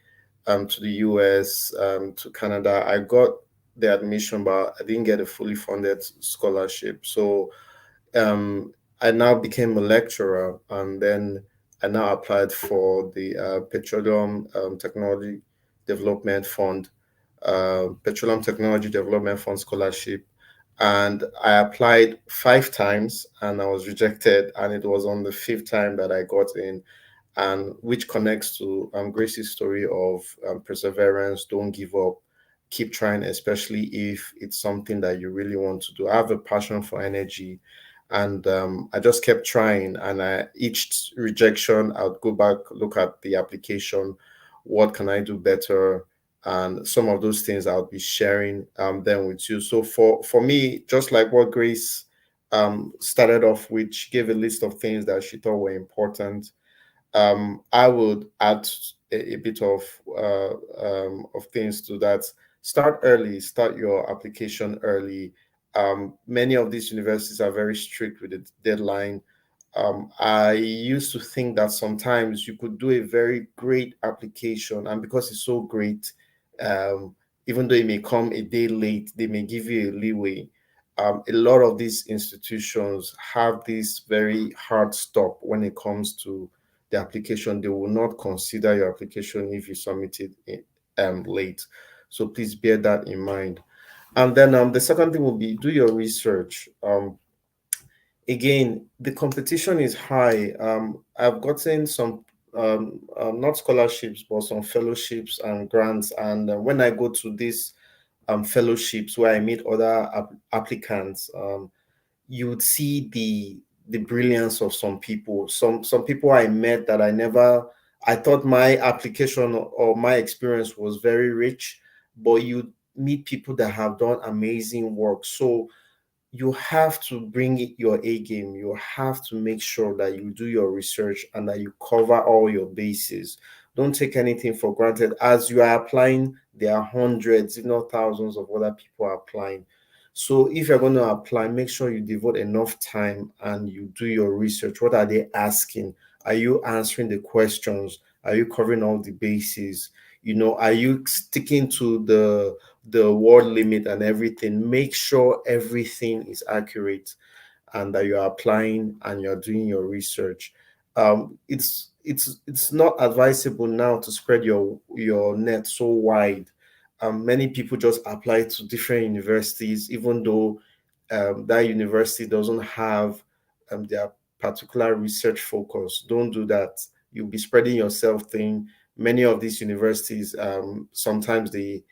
to the US, to Canada. I got the admission, but I didn't get a fully funded scholarship. So um, I now became a lecturer, and then I now applied for the Petroleum Technology Development Fund, Petroleum Technology Development Fund scholarship. And I applied 5 times and I was rejected. And it was on the fifth time that I got in, and which connects to Grace's story of perseverance. Don't give up, keep trying, especially if it's something that you really want to do. I have a passion for energy, and I just kept trying. And each rejection, I would go back, look at the application, what can I do better, and some of those things I'll be sharing them with you. So for me, just like what Grace started off with, she gave a list of things that she thought were important. I would add a bit of things to that. Start early. Start your application early. Many of these universities are very strict with the deadline. I used to think that sometimes you could do a very great application, and because it's so great, um, even though it may come a day late, they may give you a leeway. a lot of these institutions have this very hard stop when it comes to the application. They will not consider your application if you submit it late. So please bear that in mind. And then the second thing will be do your research. Again, the competition is high. I've gotten some not scholarships, but some fellowships and grants. And when I go to these fellowships where I meet other applicants, you would see the brilliance of some people. Some people I met that I thought my application or my experience was very rich, but you meet people that have done amazing work. So you have to bring your A game. You have to make sure that you do your research and that you cover all your bases. Don't take anything for granted. As you are applying, there are hundreds, if not thousands, of other people applying. So if you're going to apply, make sure you devote enough time and you do your research. What are they asking? Are you answering the questions? Are you covering all the bases? Are you sticking to the word limit and everything? Make sure everything is accurate and that you're applying and you're doing your research. It's not advisable now to spread your net so wide. Many people just apply to different universities, even though that university doesn't have their particular research focus. Don't do that. You'll be spreading yourself thin. Many of these universities, sometimes they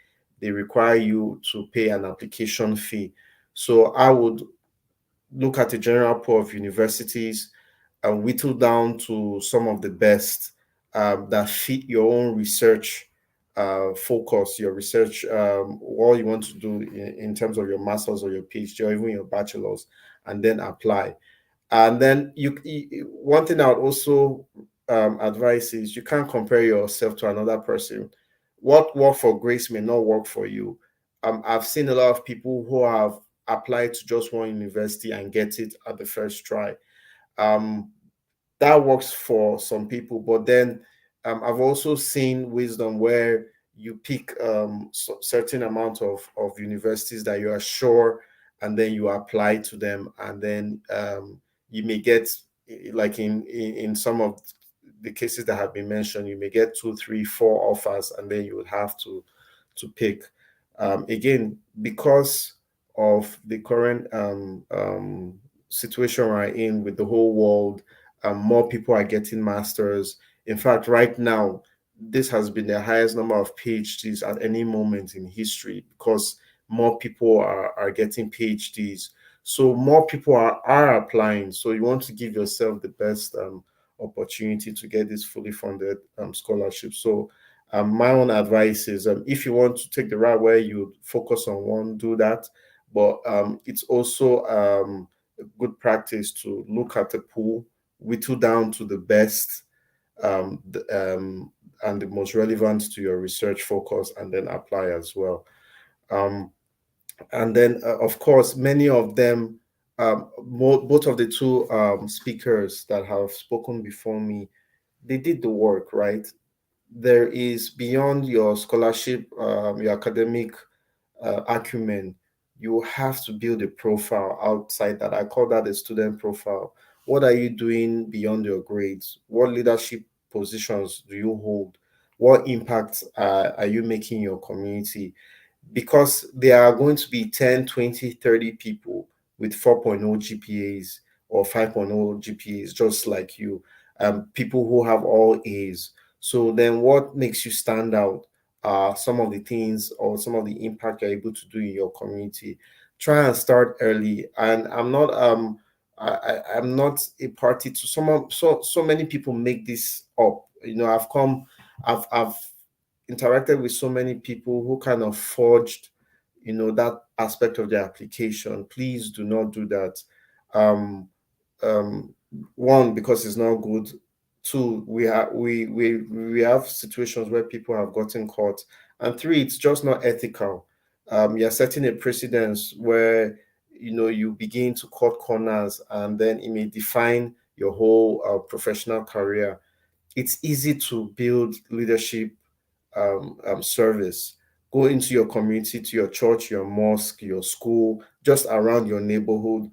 require you to pay an application fee. So I would look at a general pool of universities and whittle down to some of the best that fit your own research focus, your research, what you want to do in terms of your master's or your PhD or even your bachelor's, and then apply. And then one thing I would also advise is you can't compare yourself to another person. What worked for Grace may not work for you. I've seen a lot of people who have applied to just one university and get it at the first try. Um, that works for some people, but then I've also seen wisdom where you pick certain amount of universities that you are sure, and then you apply to them, and then you may get, like in some of the cases that have been mentioned, you may get two, three, four offers, and then you would have to pick. Again, because of the current situation we're in with the whole world, more people are getting masters. In fact, right now, this has been the highest number of PhDs at any moment in history because more people are getting PhDs. So more people are applying. So you want to give yourself the best opportunity to get this fully funded scholarship. So my own advice is if you want to take the route where you focus on one, do that. But it's also good practice to look at the pool, whittle down to the best and the most relevant to your research focus, and then apply as well. Um, and then, of course, many of them, both of the two speakers that have spoken before me, they did the work, right? There is beyond your scholarship, your academic acumen, you have to build a profile outside that. I call that a student profile. What are you doing beyond your grades? What leadership positions do you hold? What impact are you making in your community? Because there are going to be 10, 20, 30 people with 4.0 GPAs or 5.0 GPAs, just like you, people who have all A's. So then what makes you stand out are some of the things or some of the impact you're able to do in your community. Try and start early. And I'm not a party to so many people make this up. I've interacted with so many people who kind of forged, that aspect of their application. Please do not do that. Um, One, because it's not good. Two, we have situations where people have gotten caught, and three, it's just not ethical. You're setting a precedence where you begin to cut corners, and then it may define your whole professional career. It's easy to build leadership service, Go into your community, to your church, your mosque, your school, just around your neighborhood,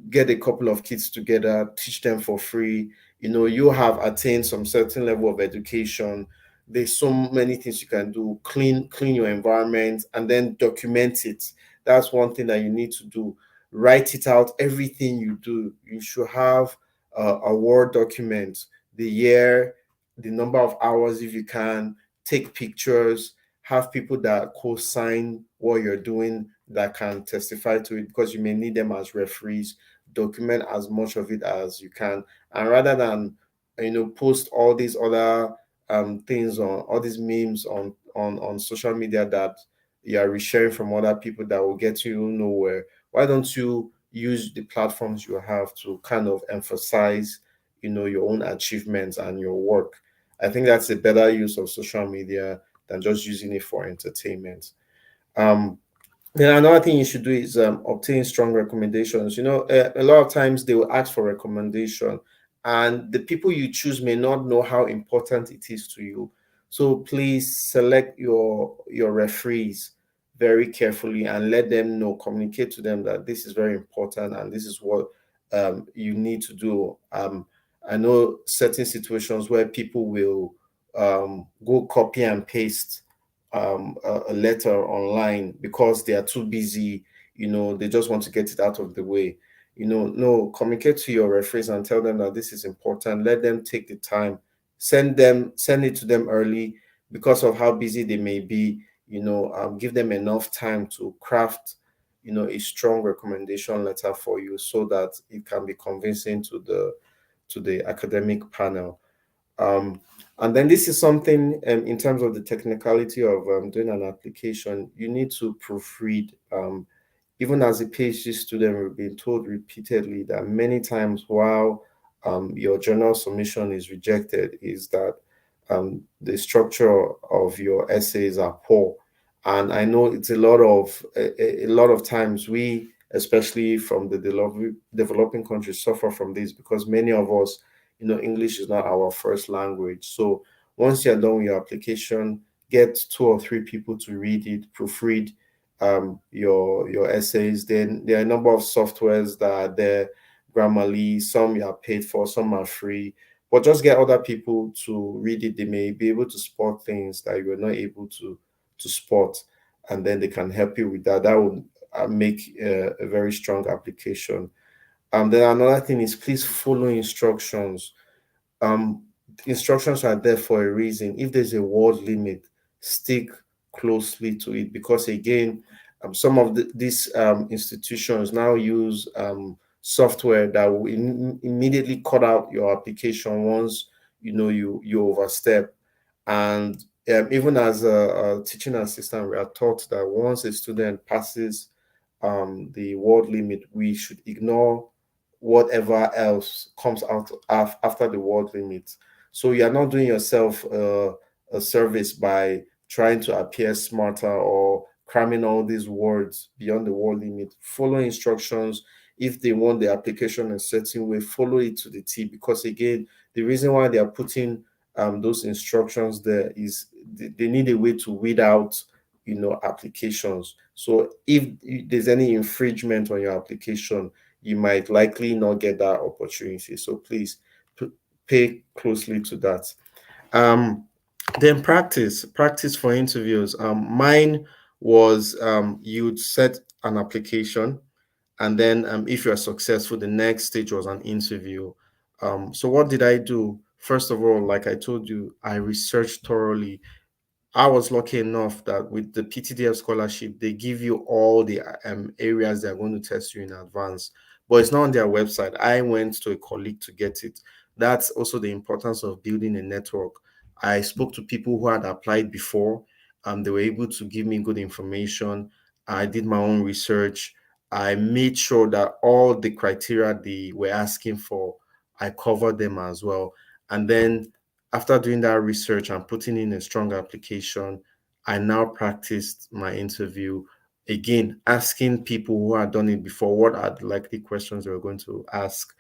get a couple of kids together, teach them for free. You have attained some certain level of education. There's so many things you can do. Clean your environment and then document it. That's one thing that you need to do. Write it out. Everything you do, you should have a Word document, the year, the number of hours if you can. Take pictures, have people that co-sign what you're doing, that can testify to it, because you may need them as referees. Document as much of it as you can, and rather than post all these other things, on all these memes on social media that you are resharing from other people that will get you nowhere, why don't you use the platforms you have to kind of emphasize your own achievements and your work? I think that's a better use of social media than just using it for entertainment. um then another thing you should do is obtain strong recommendations. A lot of times they will ask for recommendation, and the people you choose may not know how important it is to you. So please select your referees very carefully and let them know, communicate to them that this is very important and this is what you need to do. I know certain situations where people will go copy and paste a letter online because they are too busy. They just want to get it out of the way. No, communicate to your referees and tell them that this is important. Let them take the time. Send it to them early, because of how busy they may be. Give them enough time to craft a strong recommendation letter for you, so that it can be convincing to the academic panel. um, and then this is something, in terms of the technicality of doing an application, you need to proofread. Even as a PhD student, we've been told repeatedly that many times, while your journal submission is rejected, is that the structure of your essays are poor. And I know it's a lot of times we, especially from the developing countries, suffer from this, because many of us, English is not our first language. So once you're done with your application, get two or three people to read it, proofread your essays. Then there are a number of softwares that are there. Grammarly, some you are paid for, some are free. But just get other people to read it. They may be able to spot things that you're not able to spot, and then they can help you with that. That would make a very strong application. Then another thing is, please follow instructions. um Instructions are there for a reason. If there's a word limit, stick closely to it, because again, some of these institutions now use software that will immediately cut out your application once you overstep. And even as a teaching assistant, we are taught that once a student passes the word limit, we should ignore whatever else comes out after the word limit. So you're not doing yourself a service by trying to appear smarter or cramming all these words beyond the word limit. Follow instructions. If they want the application a certain way, follow it to the T. Because again, the reason why they are putting those instructions there is they need a way to weed out applications. So if there's any infringement on your application, you might likely not get that opportunity. So please p- pay closely to that. Um, then practice for interviews. Mine was, you'd set an application, and then if you are successful, the next stage was an interview. So what did I do? First of all, like I told you, I researched thoroughly. I was lucky enough that with the PTDF scholarship, they give you all the areas they're going to test you in advance, but it's not on their website. I went to a colleague to get it. That's also the importance of building a network. I spoke to people who had applied before, and they were able to give me good information. I did my own research. I made sure that all the criteria they were asking for, I covered them as well. And then after doing that research and putting in a strong application, I now practiced my interview again, asking people who had done it before what are the likely questions they were going to ask,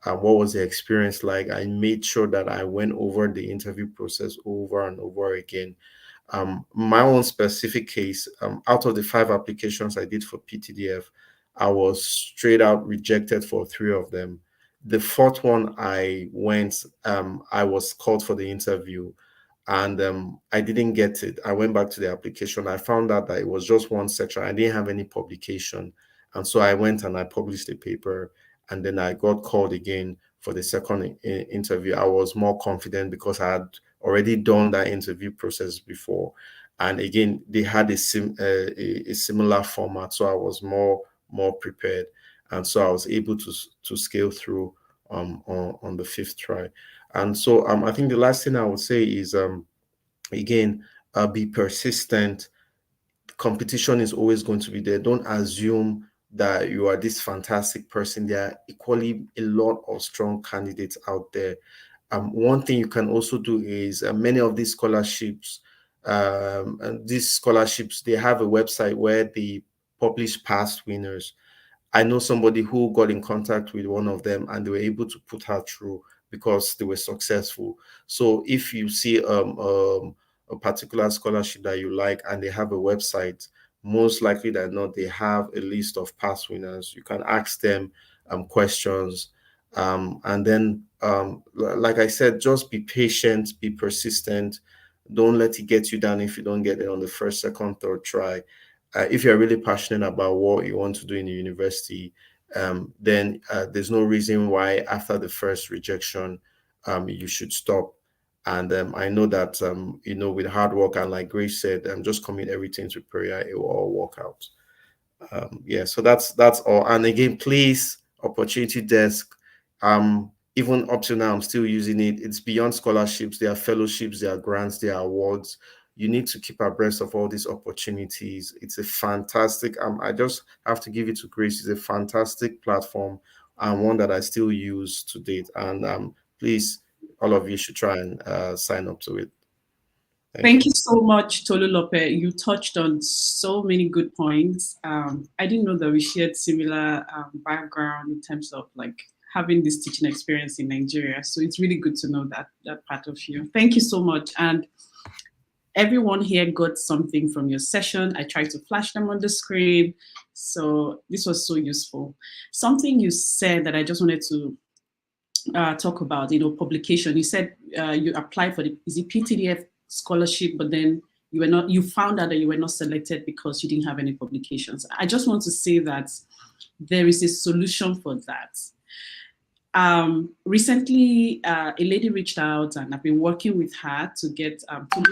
what was the experience like. I made sure that I went over the interview process over and over again. My own specific case, out of the 5 applications I did for PTDF, I was straight out rejected for 3 of them. The fourth one I went, I was called for the interview, and I didn't get it. I went back to the application. I found out that it was just one section. I didn't have any publication. And so I went and I published a paper, and then I got called again for the second interview. I was more confident because I had already done that interview process before. And again, they had a similar format, so I was more prepared. And so I was able to scale through on the 5th try. And so I think the last thing I would say is again, be persistent. Competition is always going to be there. Don't assume that you are this fantastic person. There are equally a lot of strong candidates out there. One thing you can also do is many of these scholarships, they have a website where they publish past winners. I know somebody who got in contact with one of them and they were able to put her through because they were successful. So if you see a particular scholarship that you like and they have a website, most likely than not, they have a list of past winners. You can ask them questions. And then, like I said, just be patient, be persistent. Don't let it get you down if you don't get it on the first, second, third try. If you're really passionate about what you want to do in the university, then there's no reason why after the first rejection, you should stop. And I know that, with hard work and like Grace said, just commit everything to prayer, it will all work out. Yeah, so that's all. And again, please, Opportunity Desk, even up to now, I'm still using it. It's beyond scholarships. There are fellowships, there are grants, there are awards. You need to keep abreast of all these opportunities. It's a fantastic, I just have to give it to Grace. It's a fantastic platform and one that I still use to date. And please, all of you should try and sign up to it. Thank you so much, Tolulope. You touched on so many good points. I didn't know that we shared similar background in terms of like having this teaching experience in Nigeria. So it's really good to know that part of you. Thank you so much. And everyone here got something from your session. I tried to flash them on the screen. So this was so useful. Something you said that I just wanted to talk about, publication. You said you applied for is it PTDF scholarship, but then you found out that you were not selected because you didn't have any publications. I just want to say that there is a solution for that. Recently, a lady reached out and I've been working with her to get,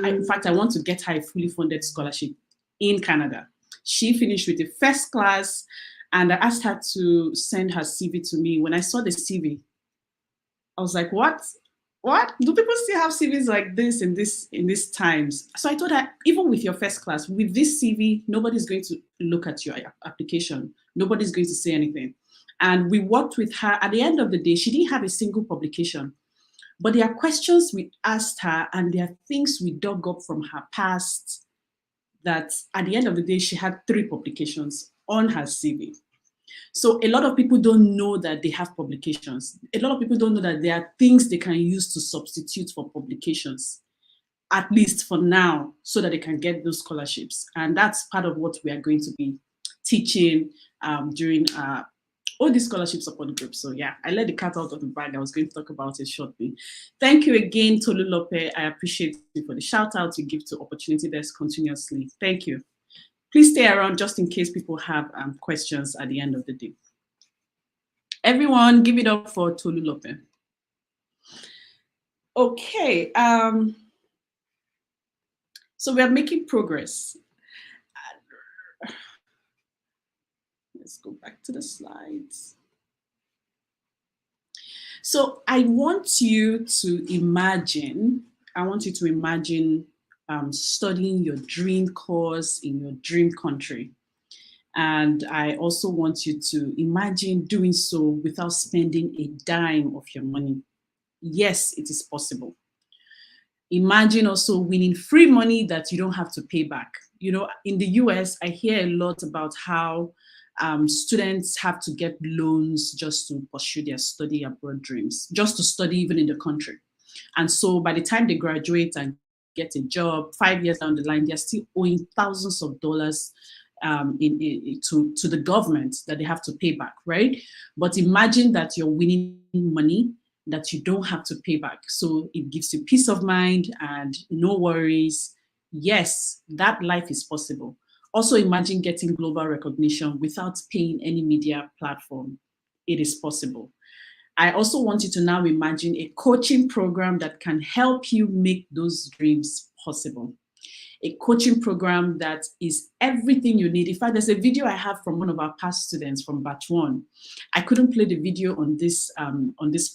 in fact, I want to get her a fully funded scholarship in Canada. She finished with the first class and I asked her to send her CV to me. When I saw the CV, I was like, what? Do people still have CVs like this in these times? So I told her, even with your first class, with this CV, nobody's going to look at your application. Nobody's going to say anything. And we worked with her. At the end of the day, she didn't have a single publication. But there are questions we asked her and there are things we dug up from her past that at the end of the day, she had 3 publications on her CV. So a lot of people don't know that they have publications. A lot of people don't know that there are things they can use to substitute for publications, at least for now, so that they can get those scholarships. And that's part of what we are going to be teaching during all these scholarship support groups. So yeah, I let the cat out of the bag. I was going to talk about it shortly. Thank you again, Tolulope. I appreciate you for the shout out you give to Opportunity Desk continuously. Thank you. Please stay around just in case people have questions at the end of the day. Everyone, give it up for Tolulope. Okay, so we are making progress. Let's go back to the slides. So I want you to imagine, studying your dream course in your dream country. And I also want you to imagine doing so without spending a dime of your money. Yes, it is possible. Imagine also winning free money that you don't have to pay back. In the US, I hear a lot about how students have to get loans just to pursue their study abroad dreams, just to study even in the country. And so by the time they graduate and get a job, 5 years down the line, they're still owing thousands of dollars to the government that they have to pay back, right? But imagine that you're winning money that you don't have to pay back. So it gives you peace of mind and no worries. Yes, that life is possible. Also imagine getting global recognition without paying any media platform. It is possible. I also want you to now imagine a coaching program that can help you make those dreams possible. A coaching program that is everything you need. In fact, there's a video I have from one of our past students from batch 1. I couldn't play the video on this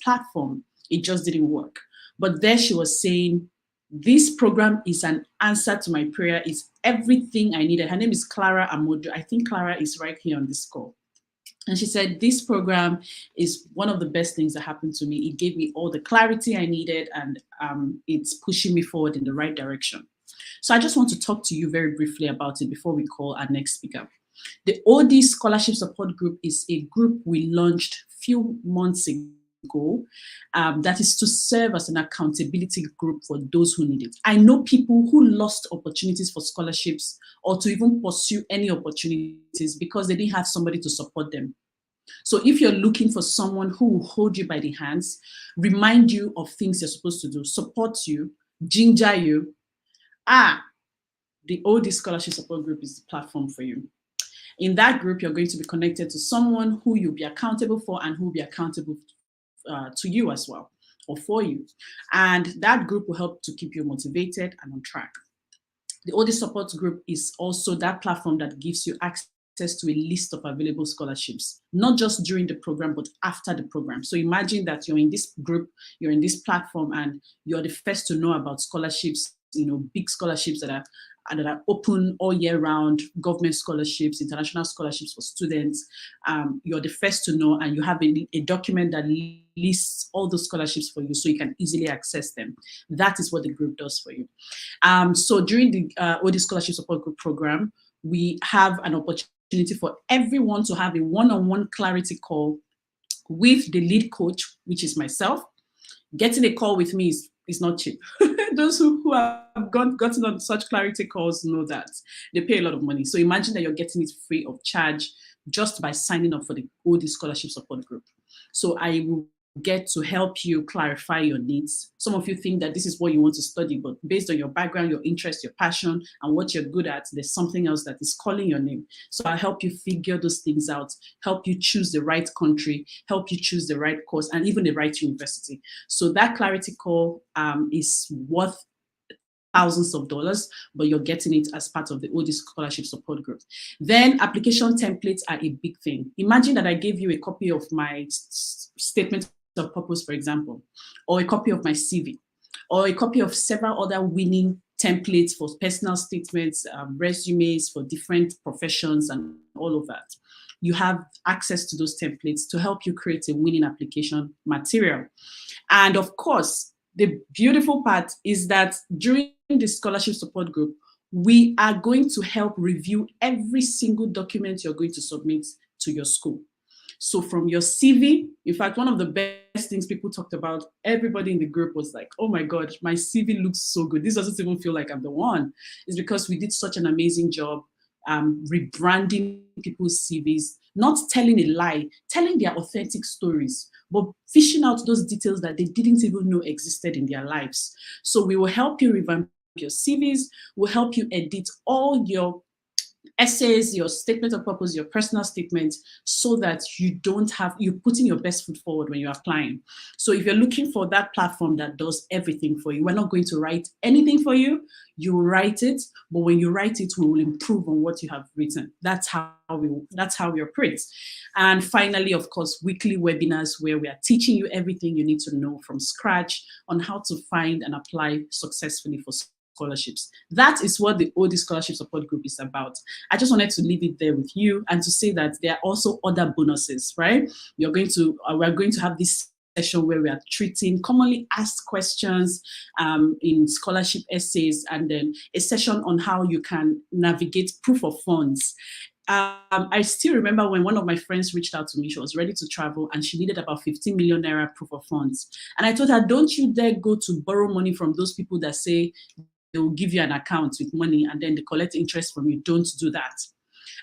platform. It just didn't work. But there she was saying, this program is an answer to my prayer. It's everything I needed. Her name is Clara Amodu. I think Clara is right here on this call. And she said, this program is one of the best things that happened to me. It gave me all the clarity I needed, and it's pushing me forward in the right direction. So I just want to talk to you very briefly about it before we call our next speaker. The OD Scholarship Support Group is a group we launched a few months ago that is to serve as an accountability group for those who need it. I know people who lost opportunities for scholarships or to even pursue any opportunities because they didn't have somebody to support them. So if you're looking for someone who will hold you by the hands, remind you of things you're supposed to do, support you, ginger you, the OD Scholarship Support Group is the platform for you. In that group, you're going to be connected to someone who you'll be accountable for and who will be accountable to you as well, or for you. And that group will help to keep you motivated and on track. The OD Support Group is also that platform that gives you access to a list of available scholarships, not just during the program, but after the program. So imagine that you're in this group, you're in this platform, and you're the first to know about scholarships, big scholarships that are open all year round, government scholarships, international scholarships for students. You're the first to know, and you have a document that lists all those scholarships for you so you can easily access them. That is what the group does for you. So during the OD Scholarship Support Group program, we have an opportunity for everyone to have a one-on-one clarity call with the lead coach, which is myself. Getting a call with me is not cheap. Those who have gotten on such clarity calls know that they pay a lot of money. So imagine that you're getting it free of charge just by signing up for the OD Scholarship Support Group. So I will get to help you clarify your needs. Some of you think that this is what you want to study, but based on your background, your interest, your passion, and what you're good at, there's something else that is calling your name. So I'll help you figure those things out, help you choose the right country, help you choose the right course, and even the right university. So that clarity call is worth thousands of dollars, but you're getting it as part of the OD Scholarship Support Group. Then application templates are a big thing. Imagine that I gave you a copy of my statement of purpose, for example, or a copy of my CV, or a copy of several other winning templates for personal statements, resumes for different professions, and all of that. You have access to those templates to help you create a winning application material. And of course, the beautiful part is that during the Scholarship Support Group, we are going to help review every single document you're going to submit to your school. So from your CV, in fact, one of the best things people talked about, everybody in the group was like, oh my God, my CV looks so good. This doesn't even feel like I'm the one. It's because we did such an amazing job rebranding people's CVs, not telling a lie, telling their authentic stories, but fishing out those details that they didn't even know existed in their lives. So we will help you revamp your CVs, we'll help you edit all your essays, your statement of purpose, your personal statements, so that you're putting your best foot forward when you're applying. So if you're looking for that platform that does everything for you, we're not going to write anything for you. You write it, but when you write it, we will improve on what you have written. That's how we operate. And finally, of course, weekly webinars where we are teaching you everything you need to know from scratch on how to find and apply successfully for scholarships. That is what the OD Scholarship Support Group is about. I just wanted to leave it there with you and to say that there are also other bonuses, right? We're going to have this session where we are treating commonly asked questions in scholarship essays, and then a session on how you can navigate proof of funds. I still remember when one of my friends reached out to me. She was ready to travel and she needed about 15 million naira proof of funds. And I told her, don't you dare go to borrow money from those people that say will give you an account with money and then they collect interest from you. Don't do that.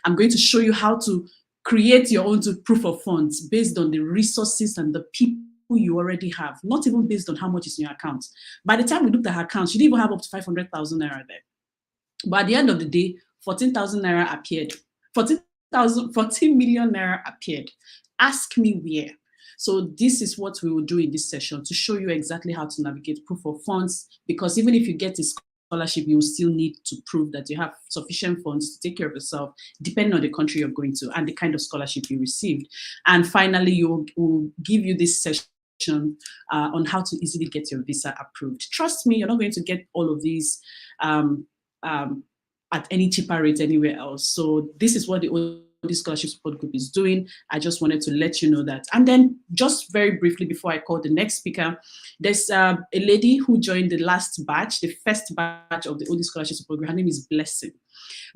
I'm going to show you how to create your own proof of funds based on the resources and the people you already have, not even based on how much is in your account. By the time we looked at her account, she didn't even have up to 500,000 naira there. But at the end of the day, 14,000 naira appeared. 14 million naira appeared. Ask me where. So this is what we will do in this session to show you exactly how to navigate proof of funds, because even if you get a scholarship, you will still need to prove that you have sufficient funds to take care of yourself, depending on the country you're going to and the kind of scholarship you received. And finally, we'll give you this session on how to easily get your visa approved. Trust me, you're not going to get all of these at any cheaper rate anywhere else. So this is what the OD Scholarship Support Group is doing. I just wanted to let you know that. And then just very briefly before I call the next speaker, there's a lady who joined the last batch, the first batch of the OD Scholarship Support Group. Her name is Blessing.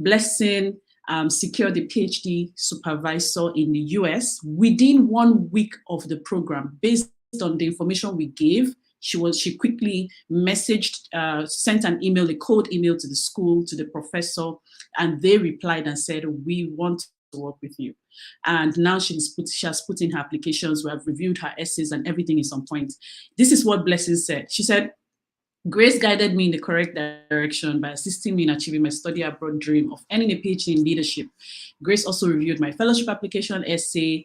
Blessing secured a PhD supervisor in the US within 1 week of the program. Based on the information we gave, she quickly messaged, sent an email, a cold email to the school, to the professor, and they replied and said, we want to work with you. And now she has put in her applications. We have reviewed her essays and everything is on point. This is what Blessing said. She said, Grace guided me in the correct direction by assisting me in achieving my study abroad dream of earning a PhD in leadership. Grace also reviewed my fellowship application essay.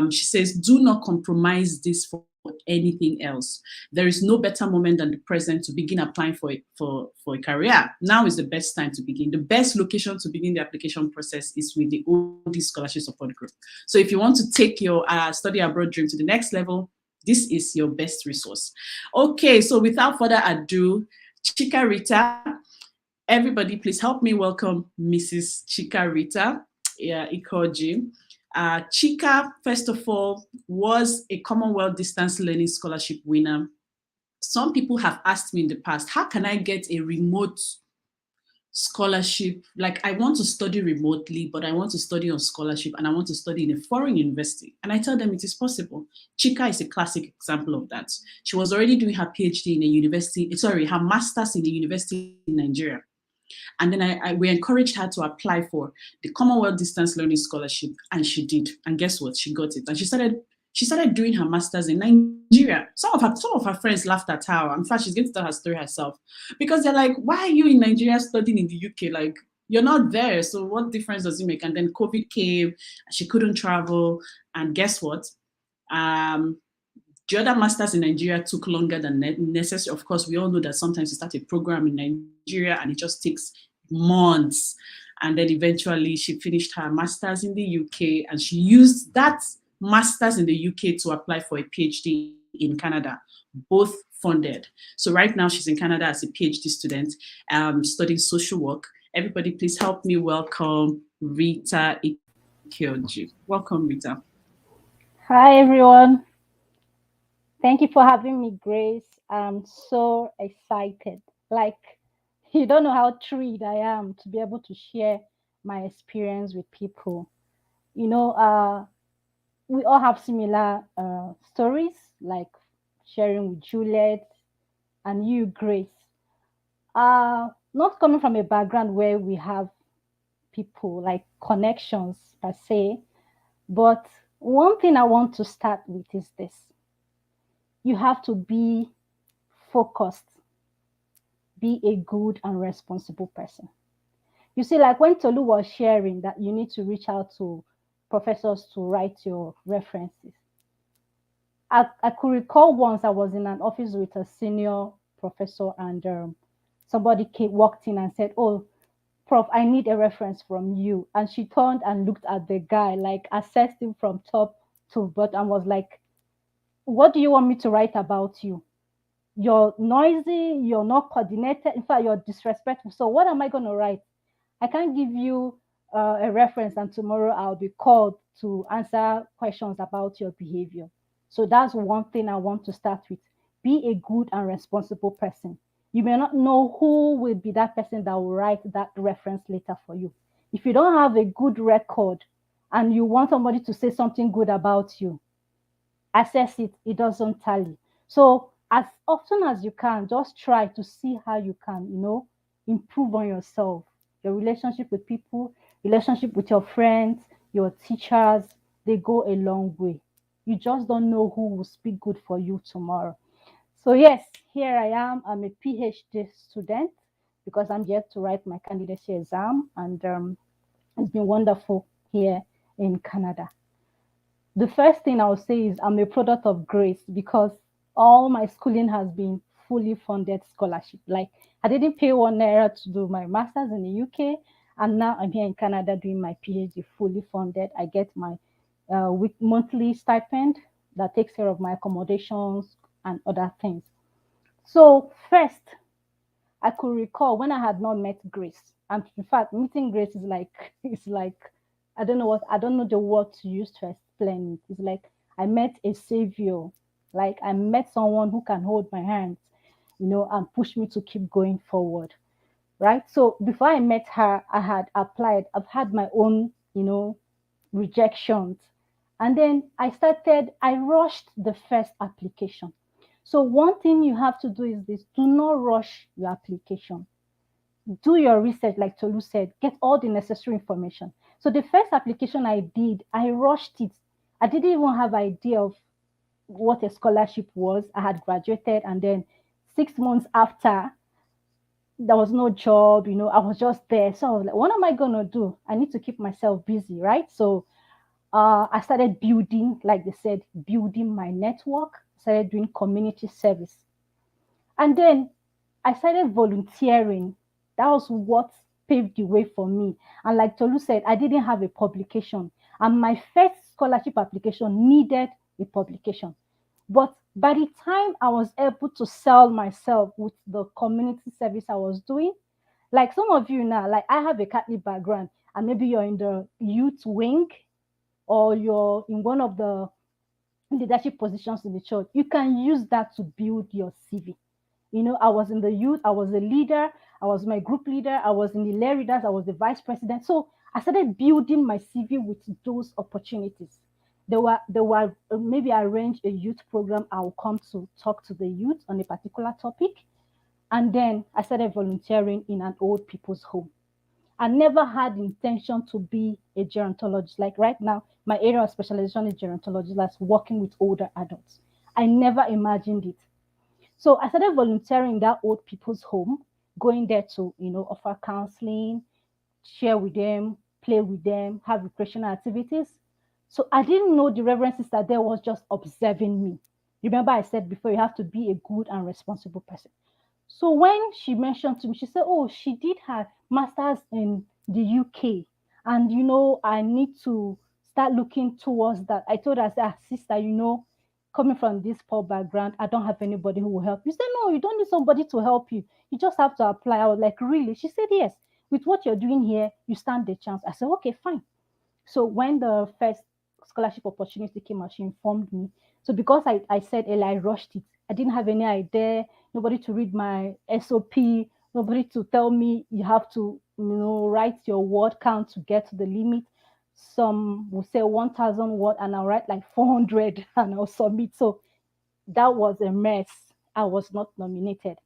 She says, do not compromise this for anything else. There is no better moment than the present to begin applying for a career. Now is the best time to begin. The best location to begin the application process is with the OD Scholarship Support Group. So if you want to take your study abroad dream to the next level, this is your best resource. Okay, so without further ado, Chika Rita, everybody please help me welcome Mrs. Chika Rita Ikoji. Chika, first of all, was a Commonwealth Distance Learning Scholarship winner. Some people have asked me in the past, how can I get a remote scholarship? Like, I want to study remotely, but I want to study on scholarship and I want to study in a foreign university. And I tell them it is possible. Chika is a classic example of that. She was already doing her PhD in a university, her master's in a university in Nigeria. And then we encouraged her to apply for the Commonwealth Distance Learning Scholarship, and she did. And guess what? She got it. And she started doing her master's in Nigeria. Some of her friends laughed at her. In fact, she's going to tell her story herself, because they're like, why are you in Nigeria studying in the UK? Like, you're not there. So what difference does it make? And then COVID came, and she couldn't travel. And guess what? The other masters in Nigeria took longer than necessary. Of course, we all know that sometimes you start a program in Nigeria and it just takes months. And then eventually she finished her masters in the UK, and she used that masters in the UK to apply for a PhD in Canada, both funded. So right now she's in Canada as a PhD student, studying social work. Everybody please help me welcome Rita Ikoji. Welcome, Rita. Hi, everyone. Thank you for having me, Grace. I'm so excited. Like, you don't know how thrilled I am to be able to share my experience with people. You know, we all have similar stories, like sharing with Juliet and you, Grace. Not coming from a background where we have people like connections per se, but one thing I want to start with is this. You have to be focused, be a good and responsible person. You see, like when Tolu was sharing that you need to reach out to professors to write your references. I could recall once I was in an office with a senior professor, and somebody walked in and said, oh, Prof, I need a reference from you. And she turned and looked at the guy, like assessed him from top to bottom, and was like, what do you want me to write about you? You're noisy, you're not coordinated, in fact, you're disrespectful. So what am I going to write? I can't give you a reference and tomorrow I'll be called to answer questions about your behavior. So that's one thing I want to start with. Be a good and responsible person. You may not know who will be that person that will write that reference letter for you. If you don't have a good record and you want somebody to say something good about you, assess it, it doesn't tally. So as often as you can, just try to see how you can, improve on yourself. Your relationship with people, relationship with your friends, your teachers, they go a long way. You just don't know who will speak good for you tomorrow. So yes, here I am. I'm a PhD student because I'm yet to write my candidacy exam, and it's been wonderful here in Canada. The first thing I'll say is I'm a product of grace because all my schooling has been fully funded scholarship. Like I didn't pay 1 naira to do my master's in the UK, and now I'm here in Canada doing my PhD fully funded. I get my monthly stipend that takes care of my accommodations and other things. So first, I could recall when I had not met Grace. And in fact, meeting Grace is like it's like I don't know the word to use to explain it. It's like I met a savior. Like I met someone who can hold my hands, and push me to keep going forward. Right. So before I met her, I had applied. I've had my own, rejections. And then I rushed the first application. So one thing you have to do is this: do not rush your application. Do your research, like Tolu said, get all the necessary information. So the first application I did, I rushed it. I didn't even have idea of what a scholarship was. I had graduated, and then 6 months after, there was no job, I was just there. So I was like, what am I gonna do? I need to keep myself busy, right? So I started building, like they said, building my network, started doing community service. And then I started volunteering. That was what paved the way for me. And like Tolu said, I didn't have a publication. And my first scholarship application needed a publication. But by the time I was able to sell myself with the community service I was doing, like some of you now, like I have a Catholic background, and maybe you're in the youth wing or you're in one of the leadership positions in the church, you can use that to build your CV. I was in the youth, I was a leader, I was my group leader, I was in the lay readers, I was the vice president. So I started building my CV with those opportunities. There were maybe I arrange a youth program. I will come to talk to the youth on a particular topic. And then I started volunteering in an old people's home. I never had intention to be a gerontologist. Like right now, my area of specialization is gerontology, that's working with older adults. I never imagined it. So I started volunteering in that old people's home, going there to, offer counseling, share with them, play with them, have recreational activities. So I didn't know the Reverend Sister there was just observing me. Remember, I said before, you have to be a good and responsible person. So when she mentioned to me, she said, oh, she did her master's in the UK. And, I need to start looking towards that. I told her, I said, sister, coming from this poor background, I don't have anybody who will help you. She said, no, you don't need somebody to help you. You just have to apply. I was like, really? She said, yes. With what you're doing here, you stand the chance. I said, okay, fine. So when the first scholarship opportunity came out, she informed me. So because I said earlier, I rushed it. I didn't have any idea, nobody to read my SOP, nobody to tell me you have to, write your word count to get to the limit. Some will say 1,000 word and I'll write like 400 and I'll submit. So that was a mess. I was not nominated.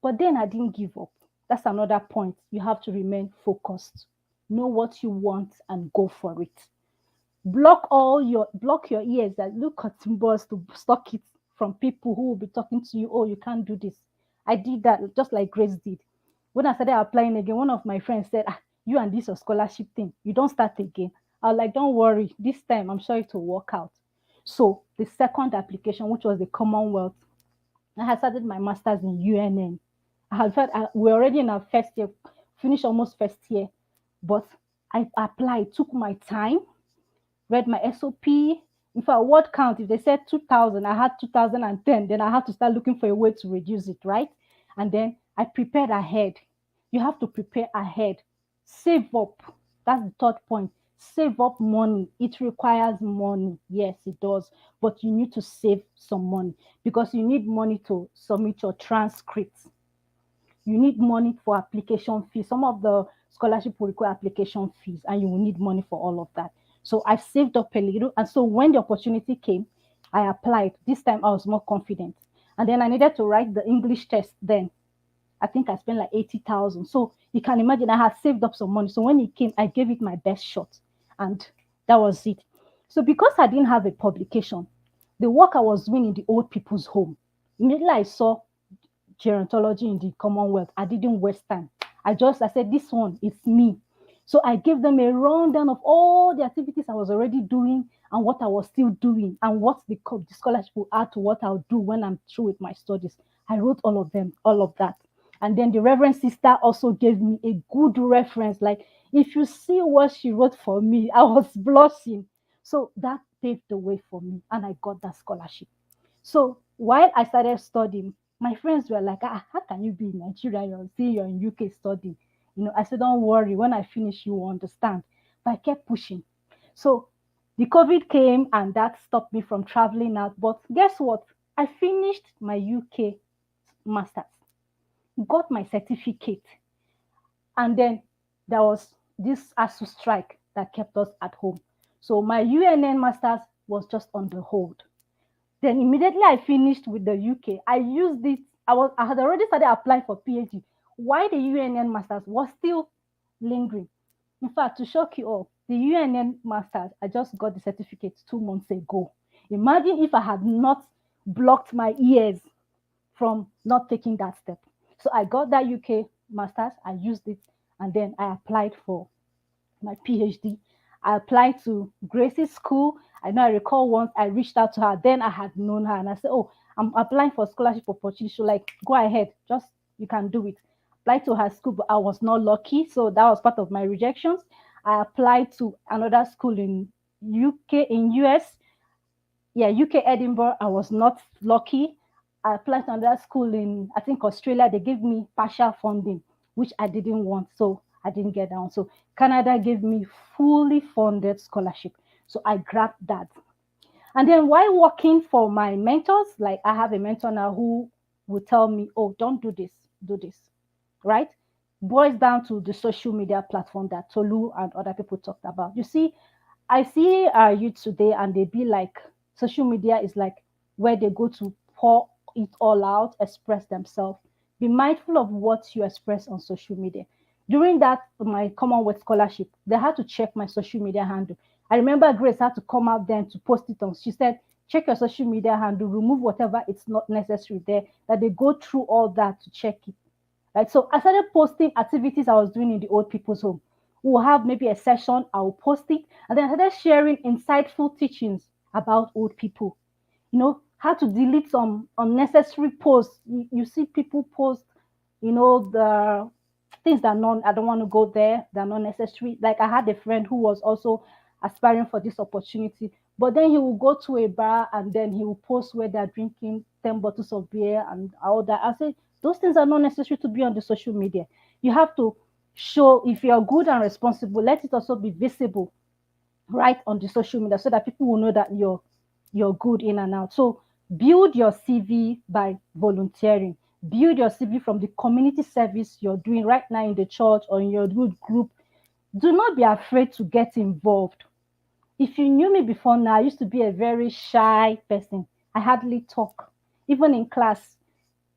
But then I didn't give up. That's another point. You have to remain focused. Know what you want and go for it. Block your ears that look at symbols to stop it from people who will be talking to you. Oh, you can't do this. I did that just like Grace did. When I started applying again, one of my friends said, you and this your scholarship thing, you don't start again. I was like, don't worry, this time I'm sure it will work out. So the second application, which was the Commonwealth, I had started my master's in UNN. We're already in our first year, finished almost first year, but I applied, took my time, read my SOP. In fact, word count, if they said 2,000, I had 2010, then I had to start looking for a way to reduce it, right? And then I prepared ahead. You have to prepare ahead. Save up. That's the third point. Save up money. It requires money. Yes, it does. But you need to save some money because you need money to submit your transcripts. You need money for application fees. Some of the scholarship will require application fees, and you will need money for all of that. So I saved up a little. And so when the opportunity came, I applied. This time I was more confident. And then I needed to write the English test then. I think I spent like 80,000. So you can imagine I had saved up some money. So when it came, I gave it my best shot. And that was it. So because I didn't have a publication, the work I was doing in the old people's home, immediately I saw gerontology in the Commonwealth, I didn't waste time. I said, this one is me. So I gave them a rundown of all the activities I was already doing and what I was still doing and what the scholarship will add to what I'll do when I'm through with my studies. I wrote all of them, all of that. And then the Reverend Sister also gave me a good reference. Like, if you see what she wrote for me, I was blushing. So that paved the way for me and I got that scholarship. So while I started studying, my friends were like, how can you be in Nigeria? You're in UK studying. I said, don't worry, when I finish, you will understand. But I kept pushing. So the COVID came and that stopped me from traveling out. But guess what? I finished my UK master's, got my certificate, and then there was this ASU strike that kept us at home. So my UNN master's was just on the hold. Then immediately I finished with the UK. I used it. I had already started applying for PhD. Why the UNN masters was still lingering. In fact, to shock you all, the UNN masters, I just got the certificate 2 months ago. Imagine if I had not blocked my ears from not taking that step. So I got that UK masters, I used it, and then I applied for my PhD. I applied to Gracie's school. I recall once I reached out to her, then I had known her, and I said, oh, I'm applying for scholarship opportunity. She like, go ahead, just, you can do it. Applied to her school, but I was not lucky. So that was part of my rejections. I applied to another school in US. Yeah, UK Edinburgh. I was not lucky. I applied to another school in, I think, Australia. They gave me partial funding, which I didn't want. So I didn't get down. So Canada gave me fully funded scholarship. So I grabbed that. And then while working for my mentors, like I have a mentor now who will tell me, oh, don't do this, do this, right? Boils down to the social media platform that Tolu and other people talked about. You see, I see our youth today and they be like, social media is like where they go to pour it all out, express themselves. Be mindful of what you express on social media. During that, my Commonwealth scholarship, they had to check my social media handle. I remember Grace had to come out then to post it on. She said, check your social media handle, remove whatever it's not necessary there, that they go through all that to check it. Right. So I started posting activities I was doing in the old people's home. We'll have maybe a session, I'll post it, and then I started sharing insightful teachings about old people. How to delete some unnecessary posts. You see people post, the things that I don't want to go there, they're not necessary. Like I had a friend who was also aspiring for this opportunity, but then he will go to a bar and then he will post where they're drinking 10 bottles of beer and all that. I say, those things are not necessary to be on the social media. You have to show, if you're good and responsible, let it also be visible right on the social media so that people will know that you're good in and out. So build your CV by volunteering. Build your CV from the community service you're doing right now in the church or in your good group. Do not be afraid to get involved. If you knew me before now, I used to be a very shy person. I hardly talk. Even in class,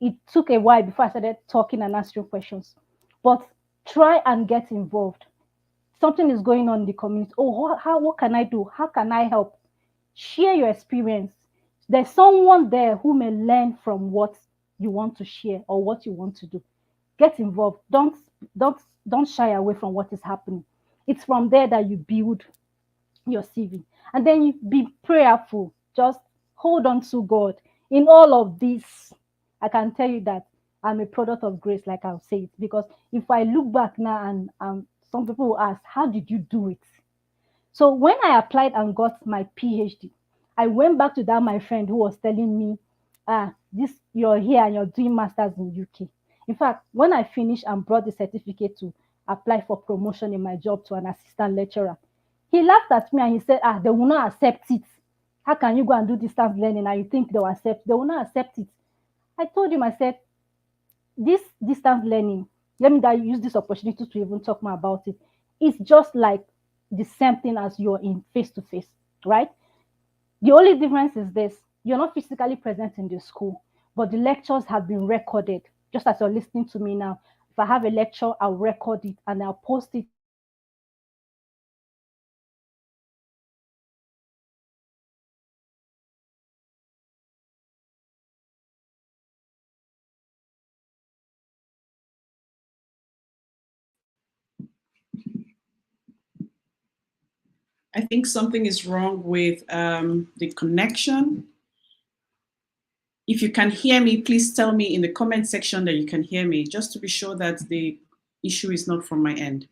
it took a while before I started talking and answering questions. But try and get involved. Something is going on in the community. Oh, what can I do? How can I help? Share your experience. There's someone there who may learn from what you want to share or what you want to do. Get involved. Don't shy away from what is happening. It's from there that you build your CV. And then you be prayerful. Just hold on to God. In all of this, I can tell you that I'm a product of grace, like I'll say it. Because if I look back now and some people will ask, how did you do it? So when I applied and got my PhD, I went back to that my friend who was telling me, you're here and you're doing masters in UK. In fact, when I finished and brought the certificate to apply for promotion in my job to an assistant lecturer, he laughed at me and he said, they will not accept it. How can you go and do distance learning and you think they will accept? They will not accept it. I told him, I said, this distance learning, let me use this opportunity to even talk more about it. It's just like the same thing as you're in face-to-face, right? The only difference is this: you're not physically present in the school, but the lectures have been recorded. just as you're listening to me now. If I have a lecture, I'll record it and I'll post it on my platform. So that when I think something is wrong with the connection. If you can hear me, please tell me in the comment section that you can hear me, just to be sure that the issue is not from my end.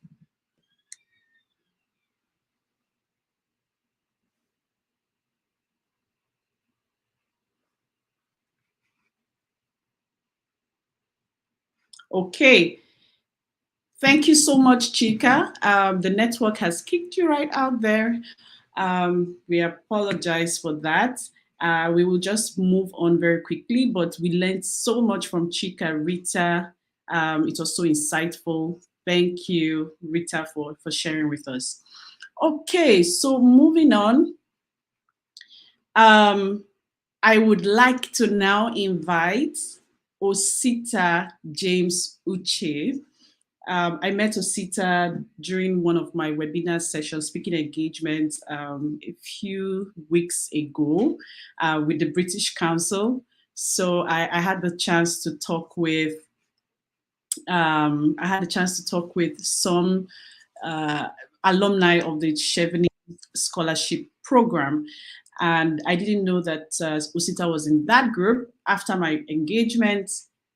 Okay. Thank you so much, Chika. The network has kicked you right out there. We apologize for that. We will just move on very quickly, but we learned so much from Chika, Rita. It was so insightful. Thank you, Rita, for sharing with us. Okay, so moving on. I would like to now invite Osita James Uche. I met Osita during one of my webinar sessions, speaking engagements, a few weeks ago with the British Council. So I had the chance to talk with some alumni of the Chevening Scholarship Program. And I didn't know that Osita was in that group. After my engagement,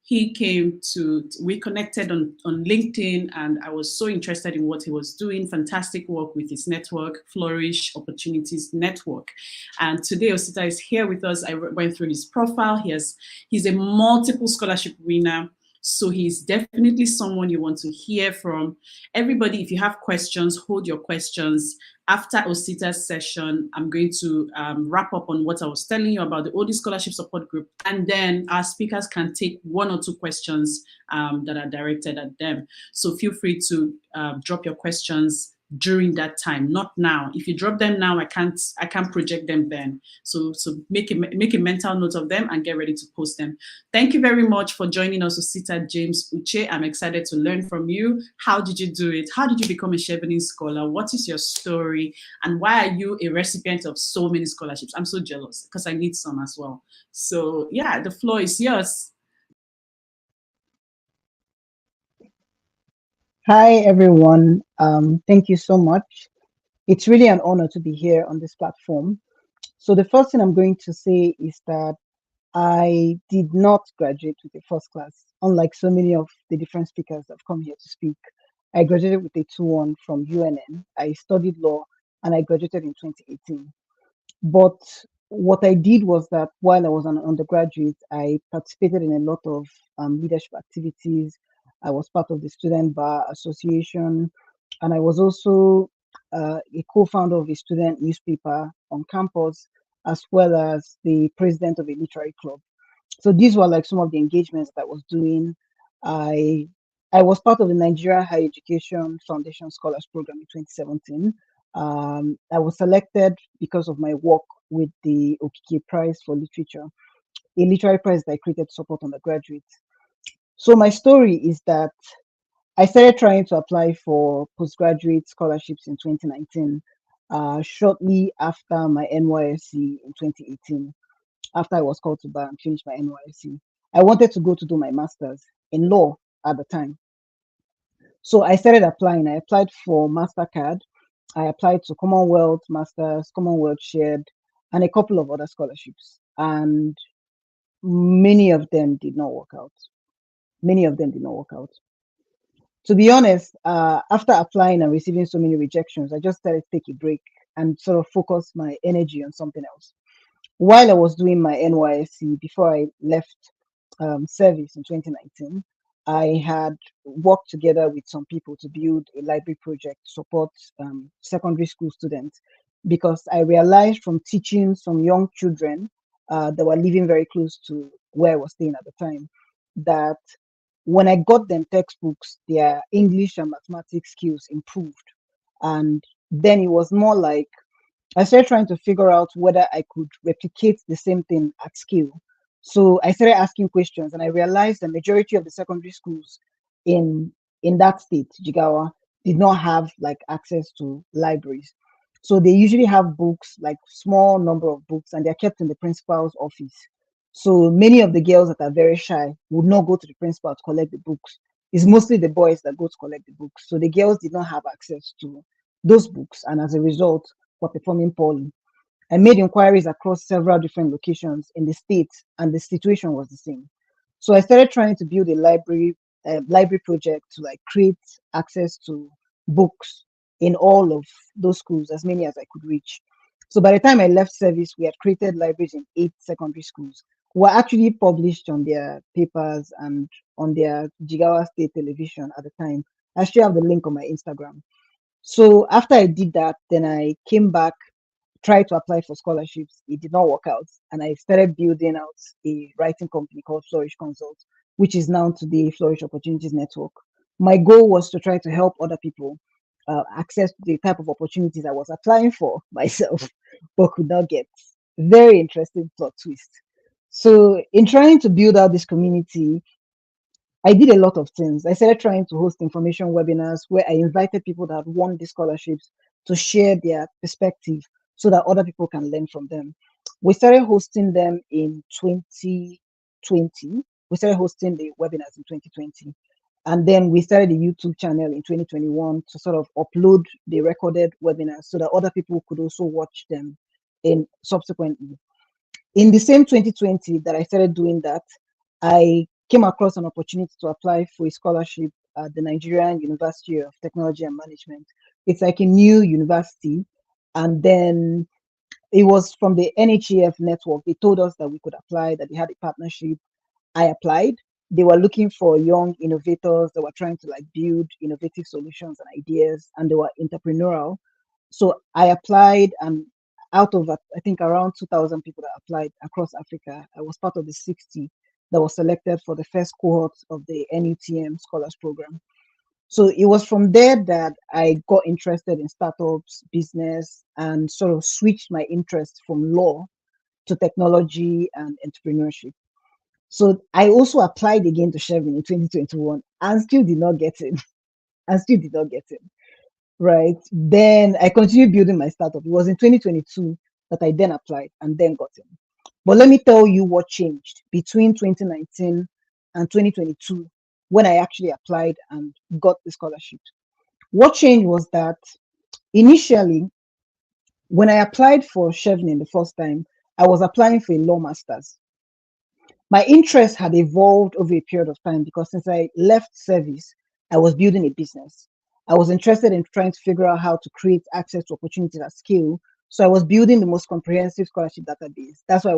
we connected on LinkedIn, and I was so interested in what he was doing. Fantastic work with his network, Flourish Opportunities Network. And today Osita is here with us. I went through his profile. He's a multiple scholarship winner. So he's definitely someone you want to hear from. Everybody, if you have questions, hold your questions. After Osita's session, I'm going to wrap up on what I was telling you about the OD Scholarship Support Group, and then our speakers can take one or two questions that are directed at them. So feel free to drop your questions during that time, not now. If you drop them now, I can't project them then. So make a mental note of them and get ready to post them. Thank you very much for joining us, Osita James Uche. I'm excited to learn from you. How did you do it? How did you become a Chevening scholar? What is your story? And why are you a recipient of so many scholarships? I'm so jealous because I need some as well. So yeah, the floor is yours. Hi, everyone. Thank you so much. It's really an honor to be here on this platform. So the first thing I'm going to say is that I did not graduate with a first class, unlike so many of the different speakers that have come here to speak. I graduated with a 2-1 from UNN. I studied law and I graduated in 2018. But what I did was that while I was an undergraduate, I participated in a lot of leadership activities. I was part of the Student Bar Association, and I was also a co-founder of a student newspaper on campus, as well as the president of a literary club. So these were like some of the engagements that I was doing. I I was part of the Nigeria Higher Education Foundation Scholars Program in 2017. I was selected because of my work with the Okike Prize for Literature, a literary prize that I created to support undergraduates. So my story is that I started trying to apply for postgraduate scholarships in 2019, shortly after my NYSC in 2018, after I was called to bar and finished my NYSC. I wanted to go to do my master's in law at the time. So I started applying. I applied for MasterCard. I applied to Commonwealth Masters, Commonwealth Shared, and a couple of other scholarships. And many of them did not work out. Many of them did not work out. To be honest, after applying and receiving so many rejections, I just started to take a break and sort of focus my energy on something else. While I was doing my NYSC, before I left service in 2019, I had worked together with some people to build a library project to support secondary school students, because I realized from teaching some young children that were living very close to where I was staying at the time, that when I got them textbooks, their English and mathematics skills improved. And then it was more like I started trying to figure out whether I could replicate the same thing at scale. So I started asking questions, and I realized the majority of the secondary schools in that state, Jigawa, did not have like access to libraries. So they usually have books, like small number of books, and they're kept in the principal's office. So many of the girls that are very shy would not go to the principal to collect the books. It's mostly the boys that go to collect the books. So the girls did not have access to those books, and as a result, were performing poorly. I made inquiries across several different locations in the state, and the situation was the same. So I started trying to build a library project to like create access to books in all of those schools, as many as I could reach. So by the time I left service, we had created libraries in 8 secondary schools who were actually published on their papers and on their Jigawa State television at the time. I still have the link on my Instagram. So after I did that, then I came back, tried to apply for scholarships. It did not work out. And I started building out a writing company called Flourish Consult, which is now today Flourish Opportunities Network. My goal was to try to help other people access the type of opportunities I was applying for myself, but could not get. Very interesting plot twist. So, in trying to build out this community, I did a lot of things. I started trying to host information webinars where I invited people that had won the scholarships to share their perspective so that other people can learn from them. We started hosting them in 2020. We started hosting the webinars in 2020. And then we started a YouTube channel in 2021 to sort of upload the recorded webinars so that other people could also watch them in subsequently. In the same 2020 that I started doing that, I came across an opportunity to apply for a scholarship at the Nigerian University of Technology and Management. It's like a new university. And then it was from the NHEF network. They told us that we could apply, that they had a partnership. I applied. They were looking for young innovators that were trying to like build innovative solutions and ideas, and they were entrepreneurial. So I applied, and out of I think around 2,000 people that applied across Africa, I was part of the 60 that was selected for the first cohort of the NUTM Scholars Program. So it was from there that I got interested in startups, business, and sort of switched my interest from law to technology and entrepreneurship. So I also applied again to Chevron in 2021 and still did not get it. And still did not get it. Right. Then I continued building my startup. It was in 2022 that I then applied and then got in. But let me tell you what changed between 2019 and 2022 when I actually applied and got the scholarship. What changed was that initially, when I applied for Chevron the first time, I was applying for a law master's. My interest had evolved over a period of time because since I left service, I was building a business. I was interested in trying to figure out how to create access to opportunities at scale. So I was building the most comprehensive scholarship database. That's why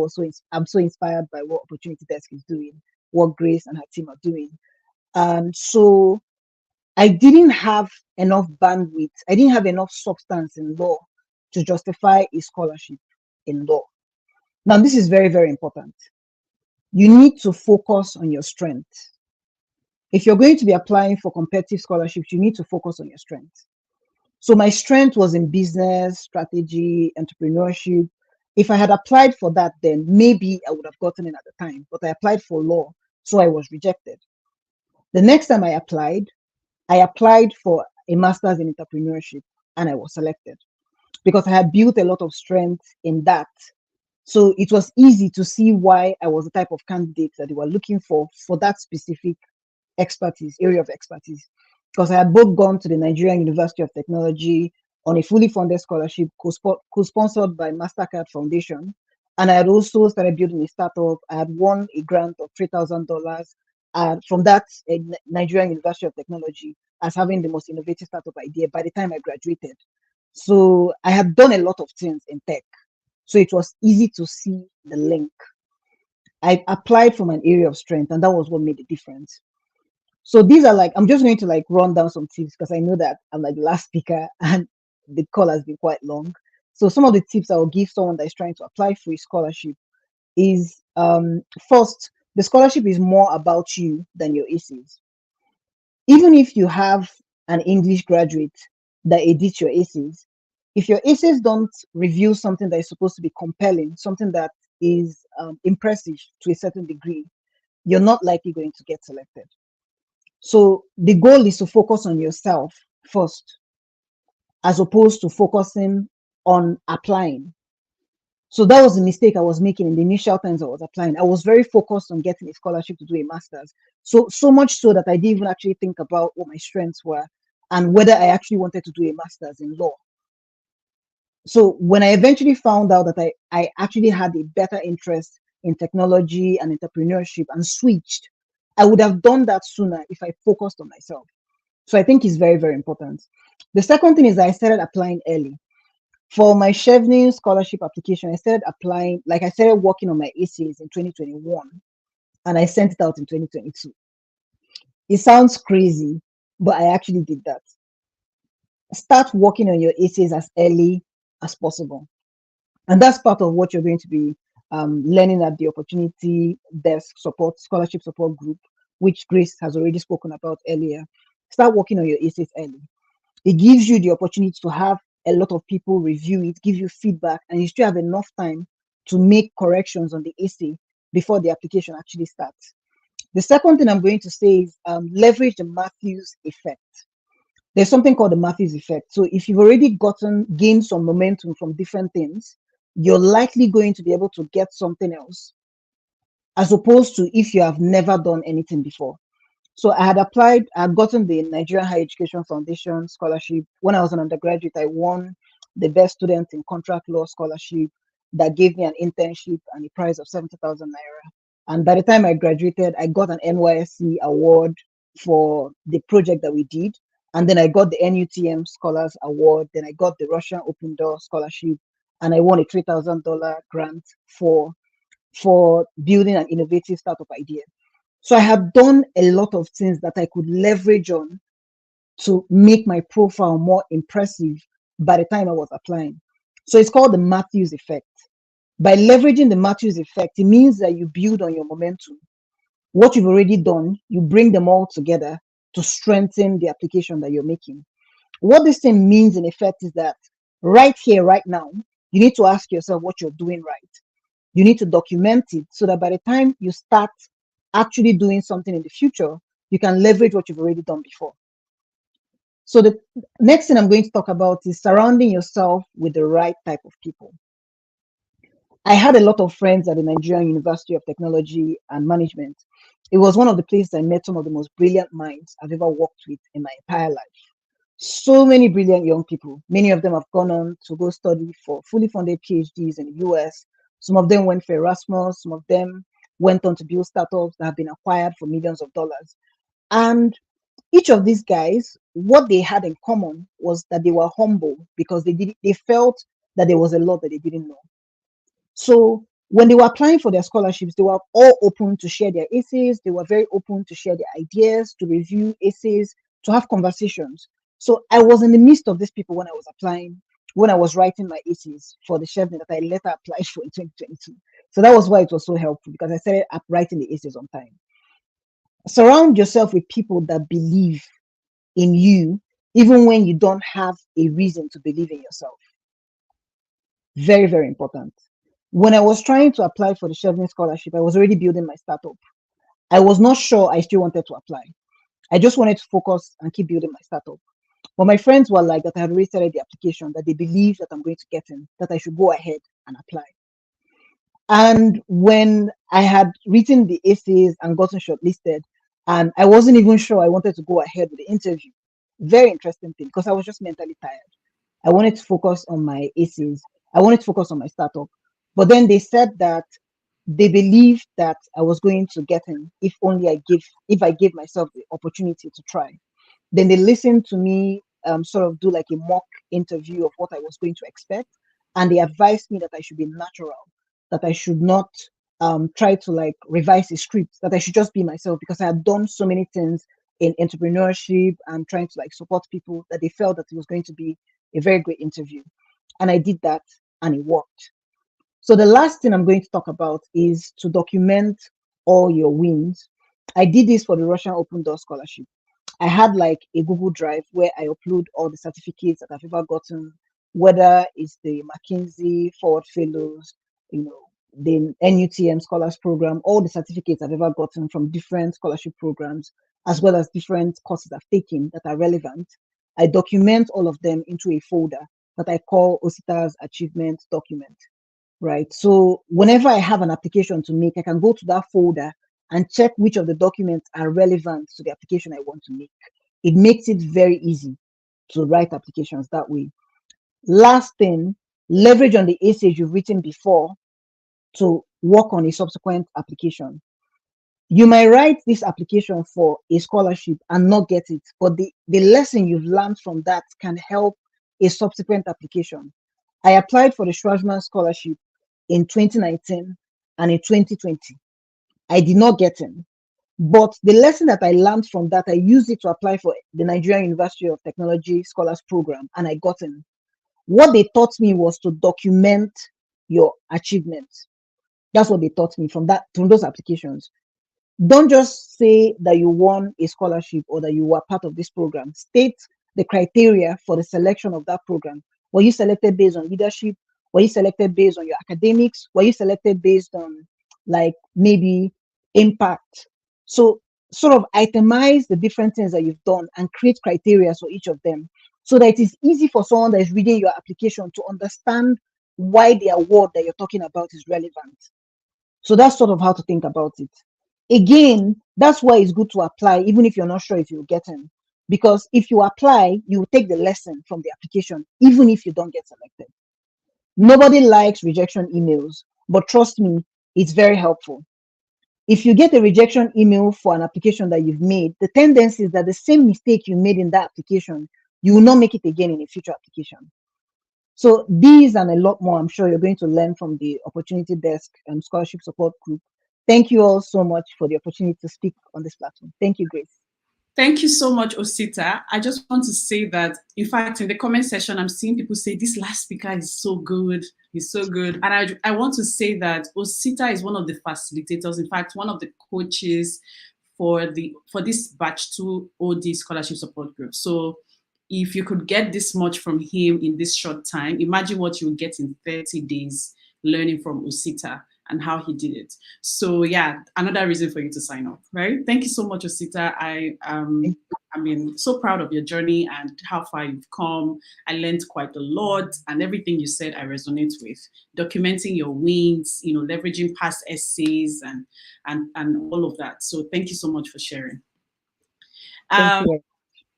I'm so inspired by what Opportunity Desk is doing, what Grace and her team are doing. And so I didn't have enough bandwidth. I didn't have enough substance in law to justify a scholarship in law. Now, this is very, very important. You need to focus on your strengths. If you're going to be applying for competitive scholarships, you need to focus on your strengths. So my strength was in business, strategy, entrepreneurship. If I had applied for that, then maybe I would have gotten in at the time, but I applied for law, so I was rejected. The next time I applied for a master's in entrepreneurship and I was selected because I had built a lot of strength in that. So it was easy to see why I was the type of candidate that they were looking for that specific area of expertise. Because I had both gone to the Nigerian University of Technology on a fully funded scholarship co-sponsored by MasterCard Foundation. And I had also started building a startup. I had won a grant of $3,000 from that Nigerian University of Technology as having the most innovative startup idea by the time I graduated. So I had done a lot of things in tech. So it was easy to see the link. I applied from an area of strength, and that was what made the difference. So these are like, I'm just going to like run down some tips because I know that I'm like the last speaker and the call has been quite long. So some of the tips I will give someone that is trying to apply for a scholarship is first, the scholarship is more about you than your essays. Even if you have an English graduate that edits your essays, if your essays don't reveal something that is supposed to be compelling, something that is impressive to a certain degree, you're not likely going to get selected. So the goal is to focus on yourself first, as opposed to focusing on applying. So that was the mistake I was making in the initial times I was applying. I was very focused on getting a scholarship to do a master's. So much so that I didn't even actually think about what my strengths were and whether I actually wanted to do a master's in law. So when I eventually found out that I actually had a better interest in technology and entrepreneurship and switched, I would have done that sooner if I focused on myself. So I think it's very, very important. The second thing is that I started applying early. For my Chevening scholarship application, I started applying, like I started working on my essays in 2021 and I sent it out in 2022. It sounds crazy, but I actually did that. Start working on your essays as early as possible. And that's part of what you're going to be learning at the Opportunity Desk Support Scholarship Support Group, which Grace has already spoken about earlier. Start working on your essays early. It gives you the opportunity to have a lot of people review it, give you feedback, and you still have enough time to make corrections on the essay before the application actually starts. The second thing I'm going to say is leverage the Matthews effect. There's something called the Matthews effect. So if you've already gained some momentum from different things, you're likely going to be able to get something else, as opposed to if you have never done anything before. So I had applied, I had gotten the Nigerian Higher Education Foundation scholarship. When I was an undergraduate, I won the Best Student in Contract Law scholarship that gave me an internship and a prize of 70,000 naira. And by the time I graduated, I got an NYSC award for the project that we did. And then I got the NUTM Scholars Award. Then I got the Russian Open Door Scholarship. And I won a $3,000 grant for building an innovative startup idea. So I had done a lot of things that I could leverage on to make my profile more impressive by the time I was applying. So it's called the Matthews effect. By leveraging the Matthews effect, it means that you build on your momentum. What you've already done, you bring them all together to strengthen the application that you're making. What this thing means in effect is that right here, right now, you need to ask yourself what you're doing right. You need to document it so that by the time you start actually doing something in the future, you can leverage what you've already done before. So the next thing I'm going to talk about is surrounding yourself with the right type of people. I had a lot of friends at the Nigerian University of Technology and Management. It was one of the places I met some of the most brilliant minds I've ever worked with in my entire life. So many brilliant young people. Many of them have gone on to go study for fully funded PhDs in the US. Some of them went for Erasmus. Some of them went on to build startups that have been acquired for millions of dollars. And each of these guys, what they had in common was that they were humble because they felt that there was a lot that they didn't know. So when they were applying for their scholarships, they were all open to share their essays. They were very open to share their ideas, to review essays, to have conversations. So I was in the midst of these people when I was applying, when I was writing my essays for the Chevening that I later applied for in 2022. So that was why it was so helpful, because I started writing the essays on time. Surround yourself with people that believe in you, even when you don't have a reason to believe in yourself. Very, very important. When I was trying to apply for the Chevening scholarship, I was already building my startup. I was not sure I still wanted to apply. I just wanted to focus and keep building my startup. But my friends were like that I had already started the application, that they believe that I'm going to get in, that I should go ahead and apply. And when I had written the essays and gotten shortlisted, and I wasn't even sure I wanted to go ahead with the interview. Very interesting thing, because I was just mentally tired. I wanted to focus on my essays. I wanted to focus on my startup. But then they said that they believed that I was going to get in if I gave myself the opportunity to try. Then they listened to me sort of do like a mock interview of what I was going to expect. And they advised me that I should be natural, that I should not try to like revise a script, that I should just be myself, because I had done so many things in entrepreneurship and trying to like support people, that they felt that it was going to be a very great interview. And I did that and it worked. So the last thing I'm going to talk about is to document all your wins. I did this for the Russian Open Door Scholarship. I had like a Google Drive where I upload all the certificates that I've ever gotten, whether it's the McKinsey Forward Fellows, the NUTM Scholars Program, all the certificates I've ever gotten from different scholarship programs, as well as different courses I've taken that are relevant. I document all of them into a folder that I call OSITA's achievement document, right? So whenever I have an application to make, I can go to that folder and check which of the documents are relevant to the application I want to make. It makes it very easy to write applications that way. Last thing, leverage on the essays you've written before to work on a subsequent application. You might write this application for a scholarship and not get it, but the lesson you've learned from that can help a subsequent application. I applied for the Schwarzman scholarship in 2019 and in 2020. I did not get in. But the lesson that I learned from that, I used it to apply for the Nigerian University of Technology Scholars Program, and I got in. What they taught me was to document your achievements. That's what they taught me from those applications. Don't just say that you won a scholarship or that you were part of this program. State the criteria for the selection of that program. Were you selected based on leadership? Were you selected based on your academics? Were you selected based on like maybe impact? So sort of itemize the different things that you've done and create criteria for each of them so that it is easy for someone that is reading your application to understand why the award that you're talking about is relevant. So that's sort of how to think about it. Again, that's why it's good to apply, even if you're not sure if you'll get in. Because if you apply, you will take the lesson from the application, even if you don't get selected. Nobody likes rejection emails, but trust me, it's very helpful. If you get a rejection email for an application that you've made, the tendency is that the same mistake you made in that application, you will not make it again in a future application. So these and a lot more, I'm sure you're going to learn from the Opportunity Desk and Scholarship Support Group. Thank you all so much for the opportunity to speak on this platform. Thank you, Grace. Thank you so much, Osita. I just want to say that, in fact, in the comment section, I'm seeing people say, this last speaker is so good. He's so good. And I want to say that Osita is one of the facilitators, in fact, one of the coaches for this Batch 2 OD Scholarship Support Group. So if you could get this much from him in this short time, imagine what you'll get in 30 days learning from Osita and how he did it. So yeah, another reason for you to sign up, right? Thank you so much, Osita. I mean, so proud of your journey and how far you've come. I learned quite a lot, and everything you said I resonate with. Documenting your wins, leveraging past essays and all of that. So thank you so much for sharing. Thank you.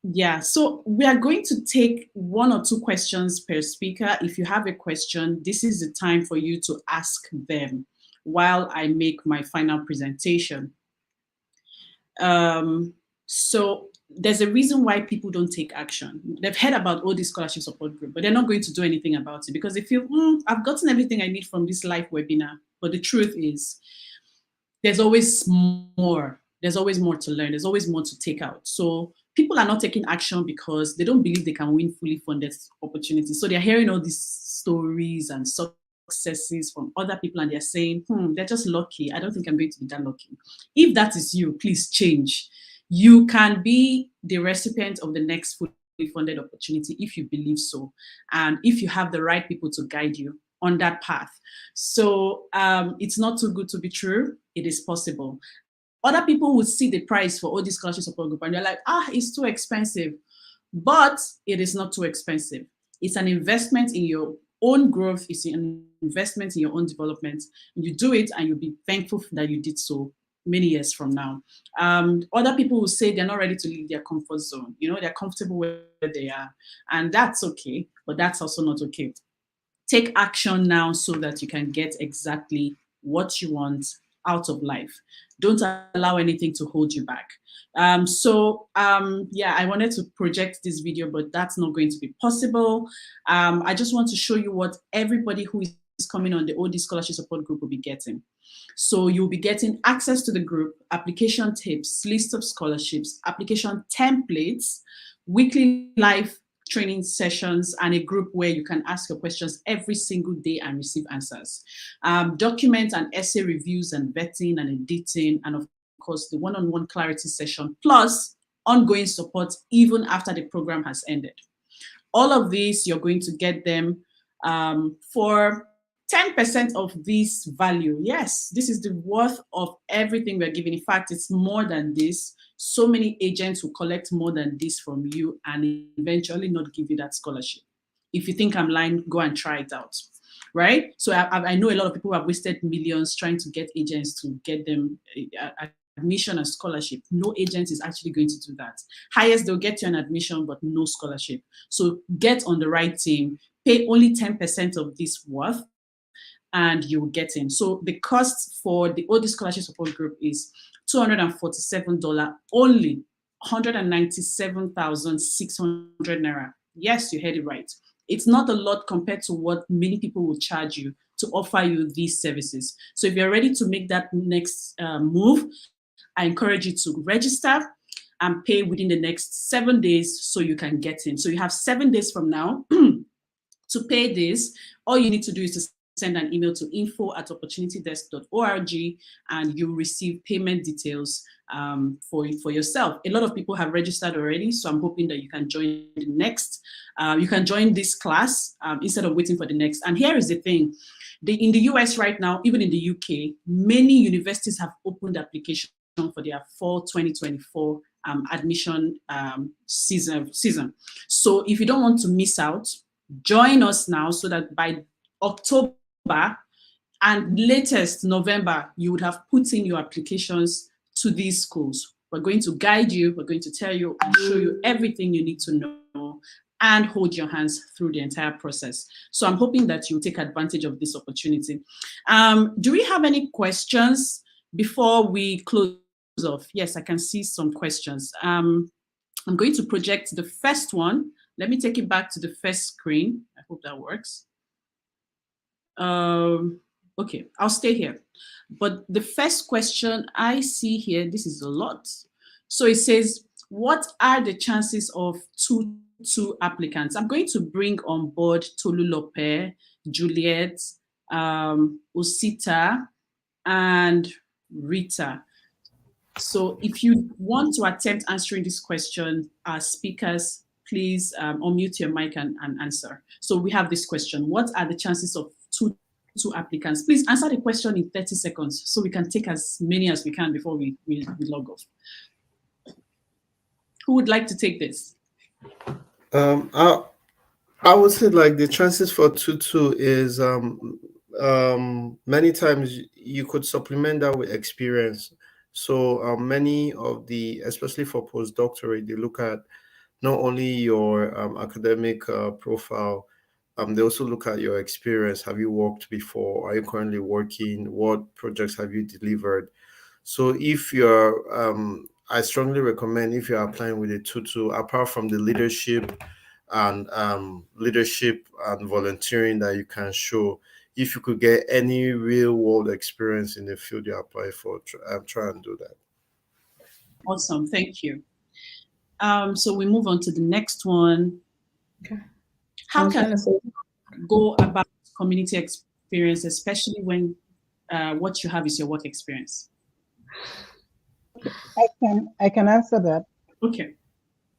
Yeah, so we are going to take 1 or 2 questions per speaker. If you have a question, this is the time for you to ask them while I make my final presentation. So there's a reason why people don't take action. They've heard about all these scholarship support group, but they're not going to do anything about it because they feel, I've gotten everything I need from this live webinar. But the truth is, there's always more. There's always more to learn. There's always more to take out. So people are not taking action because they don't believe they can win fully funded opportunities. So they're hearing all these stories and successes from other people and they're saying, they're just lucky. I don't think I'm going to be that lucky. If that is you, please change. You can be the recipient of the next fully funded opportunity if you believe so. And if you have the right people to guide you on that path. So it's not too good to be true. It is possible. Other people would see the price for all these scholarship support group and they're like, it's too expensive. But it is not too expensive. It's an investment in your own growth. It's an investment in your own development. You do it and you'll be thankful that you did so many years from now. Other people will say they're not ready to leave their comfort zone. They're comfortable where they are. And that's okay, but that's also not okay. Take action now so that you can get exactly what you want out of life. Don't allow anything to hold you back. Yeah, I wanted to project this video, but that's not going to be possible. I just want to show you what everybody who is coming on the OD Scholarship Support Group will be getting. So you'll be getting access to the group, application tips, list of scholarships, application templates, weekly live training sessions, and a group where you can ask your questions every single day and receive answers. Document and essay reviews and vetting and editing, and of course the one-on-one clarity session, plus ongoing support even after the program has ended. All of these, you're going to get them for 10% of this value, yes, this is the worth of everything we're giving. In fact, it's more than this. So many agents will collect more than this from you and eventually not give you that scholarship. If you think I'm lying, go and try it out, right? So I know a lot of people have wasted millions trying to get agents to get them admission and scholarship. No agent is actually going to do that. Highest, they'll get you an admission, but no scholarship. So get on the right team, pay only 10% of this worth, and you'll get in. So the cost for the OD Scholarship Support Group is $247 only, 197,600 naira. Yes, you heard it right. It's not a lot compared to what many people will charge you to offer you these services. So if you're ready to make that next move, I encourage you to register and pay within the next 7 days so you can get in. So you have 7 days from now to pay this. All you need to do is to send an email to info@opportunitydesk.org and you'll receive payment details for yourself. A lot of people have registered already, so I'm hoping that you can join the next. You can join this class instead of waiting for the next. And here is the thing. In the US right now, even in the UK, many universities have opened applications for their fall 2024 admission season. So if you don't want to miss out, join us now so that by October and latest November, you would have put in your applications to these schools. We're going to guide you, we're going to tell you and show you everything you need to know and hold your hands through the entire process. So I'm hoping that you'll take advantage of this opportunity. Do we have any questions before we close off? Yes, I can see some questions. I'm going to project the first one. Let me take it back to the first screen. I hope that works. Okay, I'll stay here. But the first question I see here, this is a lot. So it says, what are the chances of two applicants? I'm going to bring on board Tolu Lopez, Juliet, Osita, and Rita. So if you want to attempt answering this question, our speakers, please unmute your mic and answer. So we have this question. What are the chances of two applicants? Please answer the question in 30 seconds so we can take as many as we can before we log off. Who would like to take this? I would say like the chances for 2-2 is many times you could supplement that with experience. So many of the, especially for postdoctorate, they look at not only your academic profile, they also look at your experience. Have you worked before? Are you currently working? What projects have you delivered? So if you're, I strongly recommend if you're applying with a 2-2, apart from the leadership and volunteering that you can show, if you could get any real world experience in the field you apply for, try and do that. Awesome, thank you. So we move on to the next one. Okay. How can you go about community experience, especially when what you have is your work experience? I can answer that. Okay.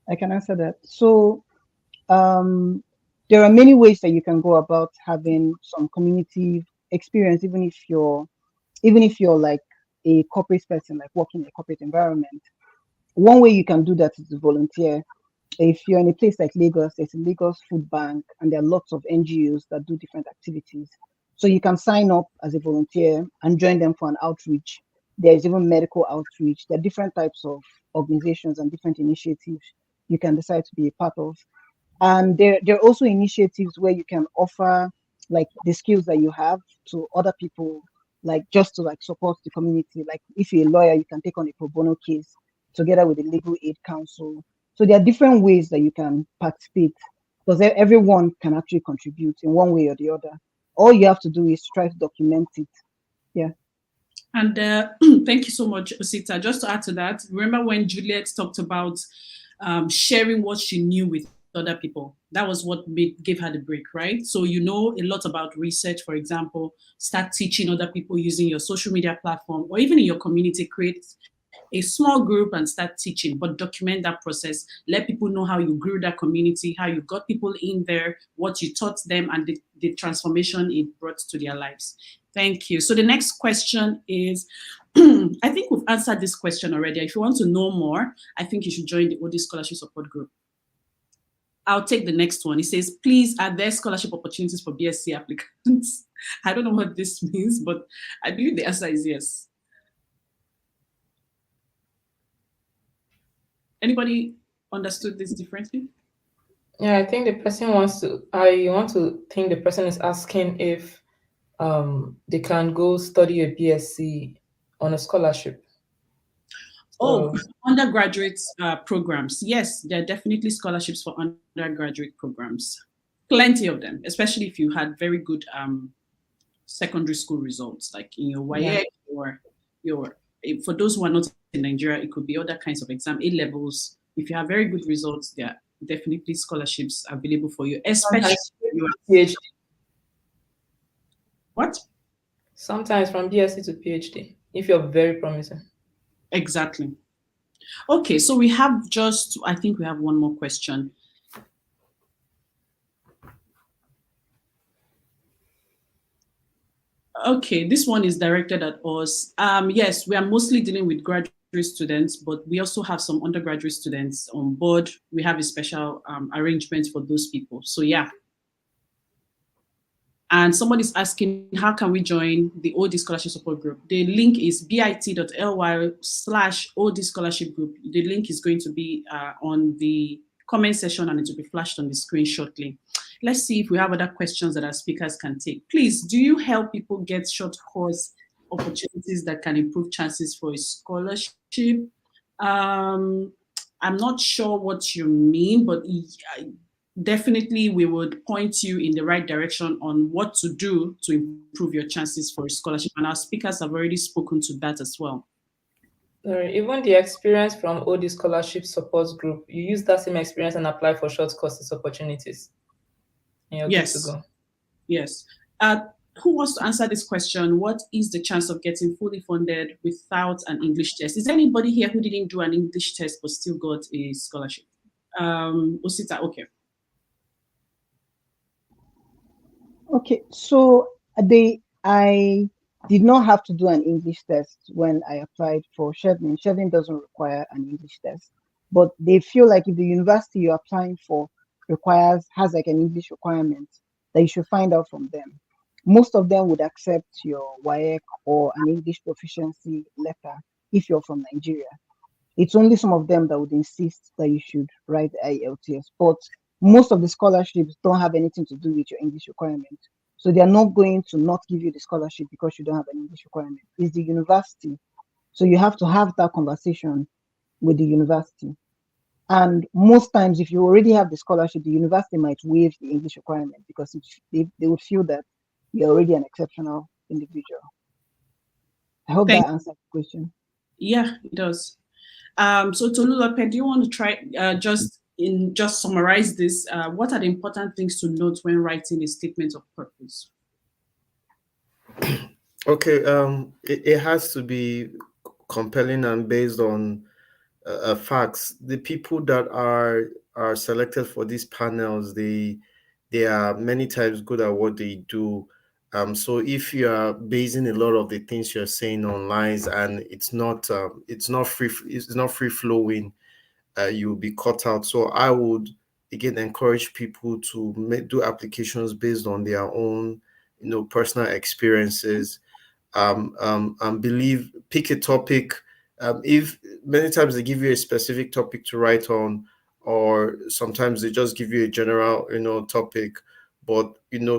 I can answer that. So there are many ways that you can go about having some community experience, even if you're like a corporate person, like working in a corporate environment. One way you can do that is to volunteer. If you're in a place like Lagos, there's a Lagos Food Bank, and there are lots of NGOs that do different activities. So you can sign up as a volunteer and join them for an outreach. There's even medical outreach. There are different types of organizations and different initiatives you can decide to be a part of. And there are also initiatives where you can offer like the skills that you have to other people, like just to like support the community. Like if you're a lawyer, you can take on a pro bono case together with the Legal Aid Council. So there are different ways that you can participate because everyone can actually contribute in one way or the other. All you have to do is try to document it. Yeah. And thank you so much, Osita. Just to add to that, remember when Juliet talked about sharing what she knew with other people? That was what gave her the break, right? So you know a lot about research, for example, start teaching other people using your social media platform or even in your community, create a small group and start teaching, but document that process. Let people know how you grew that community, how you got people in there, what you taught them, and the transformation it brought to their lives. Thank you. So the next question is, I think we've answered this question already. If you want to know more, I think you should join the OD Scholarship Support Group. I'll take the next one. It says, please, are there scholarship opportunities for BSc applicants? I don't know what this means, but I believe the answer is yes. Anybody understood this differently? Yeah, I think the person I want to think the person is asking if they can go study a BSc on a scholarship. Oh, So, undergraduate programs. Yes, there are definitely scholarships for undergraduate programs. Plenty of them, especially if you had very good secondary school results, like in your yeah. YA or for those who are not in Nigeria, it could be other kinds of exam, A levels. If you have very good results, there are definitely scholarships available for you, especially Sometimes if you are, PhD. what? Sometimes from BSc to PhD, if you're very promising. Exactly. Okay, so we have I think we have one more question. Okay, this one is directed at us. Yes, we are mostly dealing with graduate students, but we also have some undergraduate students on board. We have a special arrangement for those people. So yeah. And somebody's asking, how can we join the OD Scholarship Support Group? The link is bit.ly/OD Scholarship Group. The link is going to be on the comment section and it will be flashed on the screen shortly. Let's see if we have other questions that our speakers can take. Please, do you help people get short course opportunities that can improve chances for a scholarship? I'm not sure what you mean, but definitely we would point you in the right direction on what to do to improve your chances for a scholarship. And our speakers have already spoken to that as well. Even the experience from OD Scholarship Support Group, you use that same experience and apply for short courses opportunities. And you're good to Yes. go. Yes. Who wants to answer this question? What is the chance of getting fully funded without an English test? Is there anybody here who didn't do an English test but still got a scholarship? Osita, okay. Okay, so I did not have to do an English test when I applied for Shevlin. Shevlin doesn't require an English test, but they feel like if the university you're applying for has like an English requirement, that you should find out from them. Most of them would accept your WAEC or an English proficiency letter if you're from Nigeria. It's only some of them that would insist that you should write IELTS, but most of the scholarships don't have anything to do with your English requirement. So they are not going to not give you the scholarship because you don't have an English requirement. It's the university. So you have to have that conversation with the university. And most times, if you already have the scholarship, the university might waive the English requirement because they would feel that you're already an exceptional individual. I hope that answers the question. Yeah, it does. So Tolu Lopez, do you want to try just summarize this? What are the important things to note when writing a statement of purpose? Okay, it has to be compelling and based on facts. The people that are selected for these panels, they are many times good at what they do. So if you are basing a lot of the things you're saying on lines and it's not free flowing, you'll be caught out. So I would again encourage people to do applications based on their own, personal experiences. Pick a topic. If many times they give you a specific topic to write on, or sometimes they just give you a general, topic, but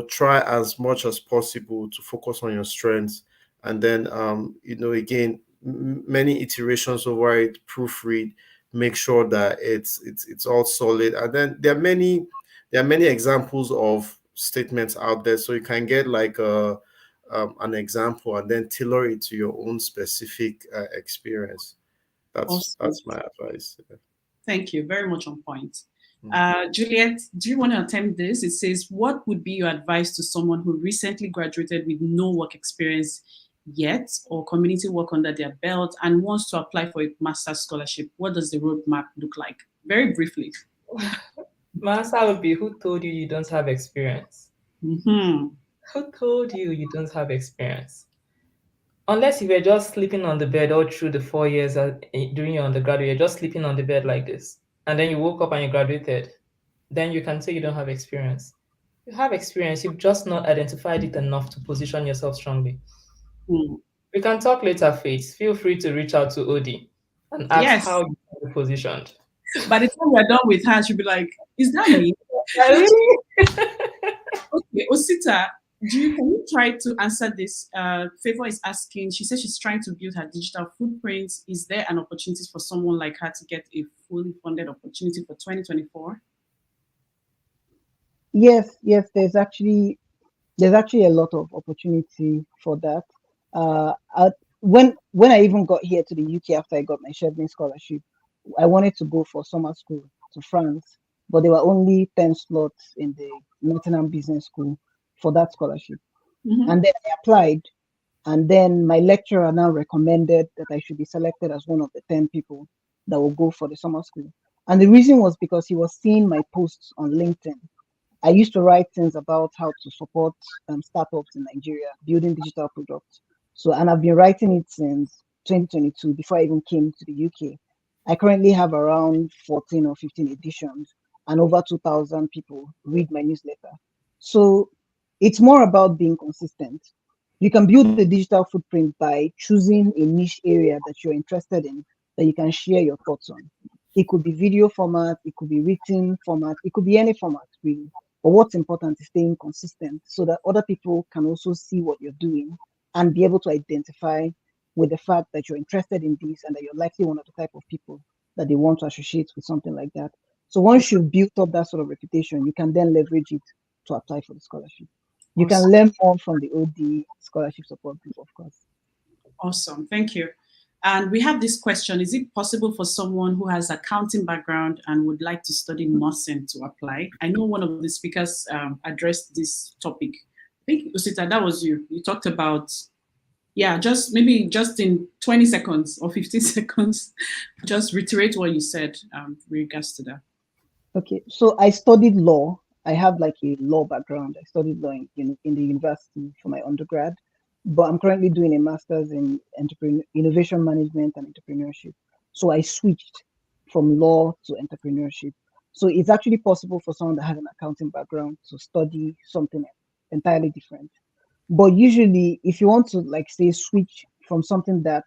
try as much as possible to focus on your strengths, and then again, many iterations over it, proofread, make sure that it's all solid, and then there are many examples of statements out there, so you can get like an example and then tailor it to your own specific experience. That's my advice. Yeah. Thank you. Very much on point. Mm. Juliet, do you want to attempt this? It says, what would be your advice to someone who recently graduated with no work experience yet or community work under their belt and wants to apply for a master's scholarship, what does the roadmap look like? Very briefly. My answer would be, who told you you don't have experience? Mm-hmm. Who told you you don't have experience? Unless you were just sleeping on the bed all through the 4 years during your undergraduate, you're just sleeping on the bed like this, and then you woke up and you graduated, then you can say you don't have experience. You have experience, you've just not identified it enough to position yourself strongly. Mm. We can talk later, Faith. Feel free to reach out to Odi and ask Yes. how you can be positioned. By the time we're done with her, she'll be like, is that me? Really? Okay, Osita, can you try to answer this? Favor is asking, she says she's trying to build her digital footprint. Is there an opportunity for someone like her to get a fully funded opportunity for 2024? Yes, there's actually a lot of opportunity for that. When I even got here to the UK after I got my Chevron scholarship, I wanted to go for summer school to France, but there were only 10 slots in the Nottingham Business School for that scholarship. Mm-hmm. And then I applied, and then my lecturer now recommended that I should be selected as one of the 10 people that will go for the summer school. And the reason was because he was seeing my posts on LinkedIn. I used to write things about how to support startups in Nigeria, building digital products. So, and I've been writing it since 2022, before I even came to the UK. I currently have around 14 or 15 editions, and over 2,000 people read my newsletter. So it's more about being consistent. You can build a digital footprint by choosing a niche area that you're interested in, that you can share your thoughts on. It could be video format, it could be written format, it could be any format, really. But what's important is staying consistent so that other people can also see what you're doing and be able to identify with the fact that you're interested in this and that you're likely one of the type of people that they want to associate with something like that. So once you've built up that sort of reputation, you can then leverage it to apply for the scholarship. You can learn more from the OD scholarship support group, of course. Awesome, thank you. And we have this question: is it possible for someone who has accounting background and would like to study nursing to apply? I know one of the speakers addressed this topic. I think, Osita, that was you. You talked about, just in 20 seconds or 15 seconds, just reiterate what you said with regards to that. Okay, so I studied law. I have like a law background. I studied law in the university for my undergrad, but I'm currently doing a master's in innovation management and entrepreneurship. So I switched from law to entrepreneurship. So it's actually possible for someone that has an accounting background to study something entirely different. But usually, if you want to, like, say, switch from something that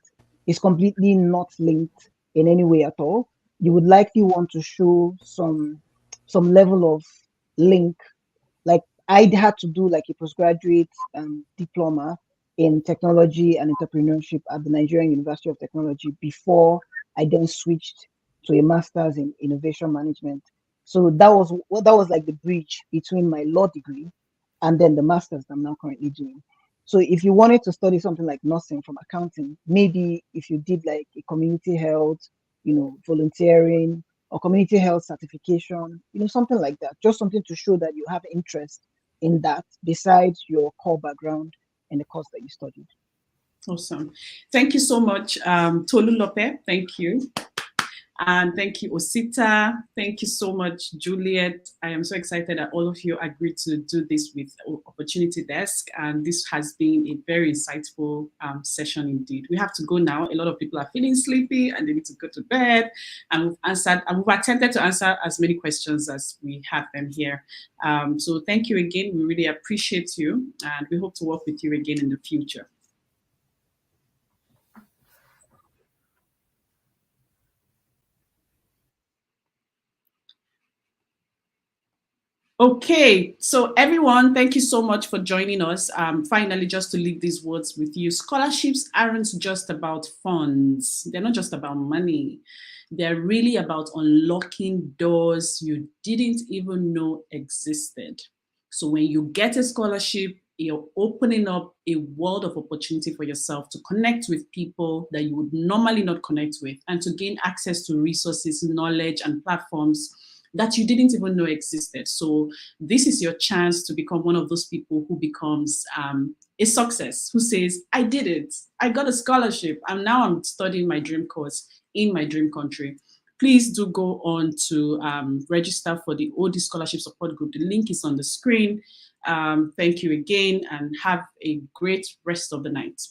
is completely not linked in any way at all, you would likely want to show some level of link. Like, I had to do like a postgraduate diploma in technology and entrepreneurship at the Nigerian University of Technology before I then switched to a master's in innovation management. So that was like the bridge between my law degree and then the master's that I'm now currently doing. So if you wanted to study something like nursing from accounting, maybe if you did like a community health, volunteering or community health certification, something like that, just something to show that you have interest in that besides your core background in the course that you studied. Awesome. Thank you so much, Tolu Lopez. Thank you. And thank you, Osita. Thank you so much, Juliet. I am so excited that all of you agreed to do this with Opportunity Desk. And this has been a very insightful session indeed. We have to go now. A lot of people are feeling sleepy and they need to go to bed. And we've attempted to answer as many questions as we have them here. So thank you again. We really appreciate you. And we hope to work with you again in the future. Okay, so everyone, thank you so much for joining us. Finally, just to leave these words with you, scholarships aren't just about funds. They're not just about money. They're really about unlocking doors you didn't even know existed. So when you get a scholarship, you're opening up a world of opportunity for yourself to connect with people that you would normally not connect with and to gain access to resources, knowledge, and platforms that you didn't even know existed. So this is your chance to become one of those people who becomes a success, who says, I did it. I got a scholarship. And now I'm studying my dream course in my dream country. Please do go on to register for the OD Scholarship Support Group. The link is on the screen. Thank you again, and have a great rest of the night.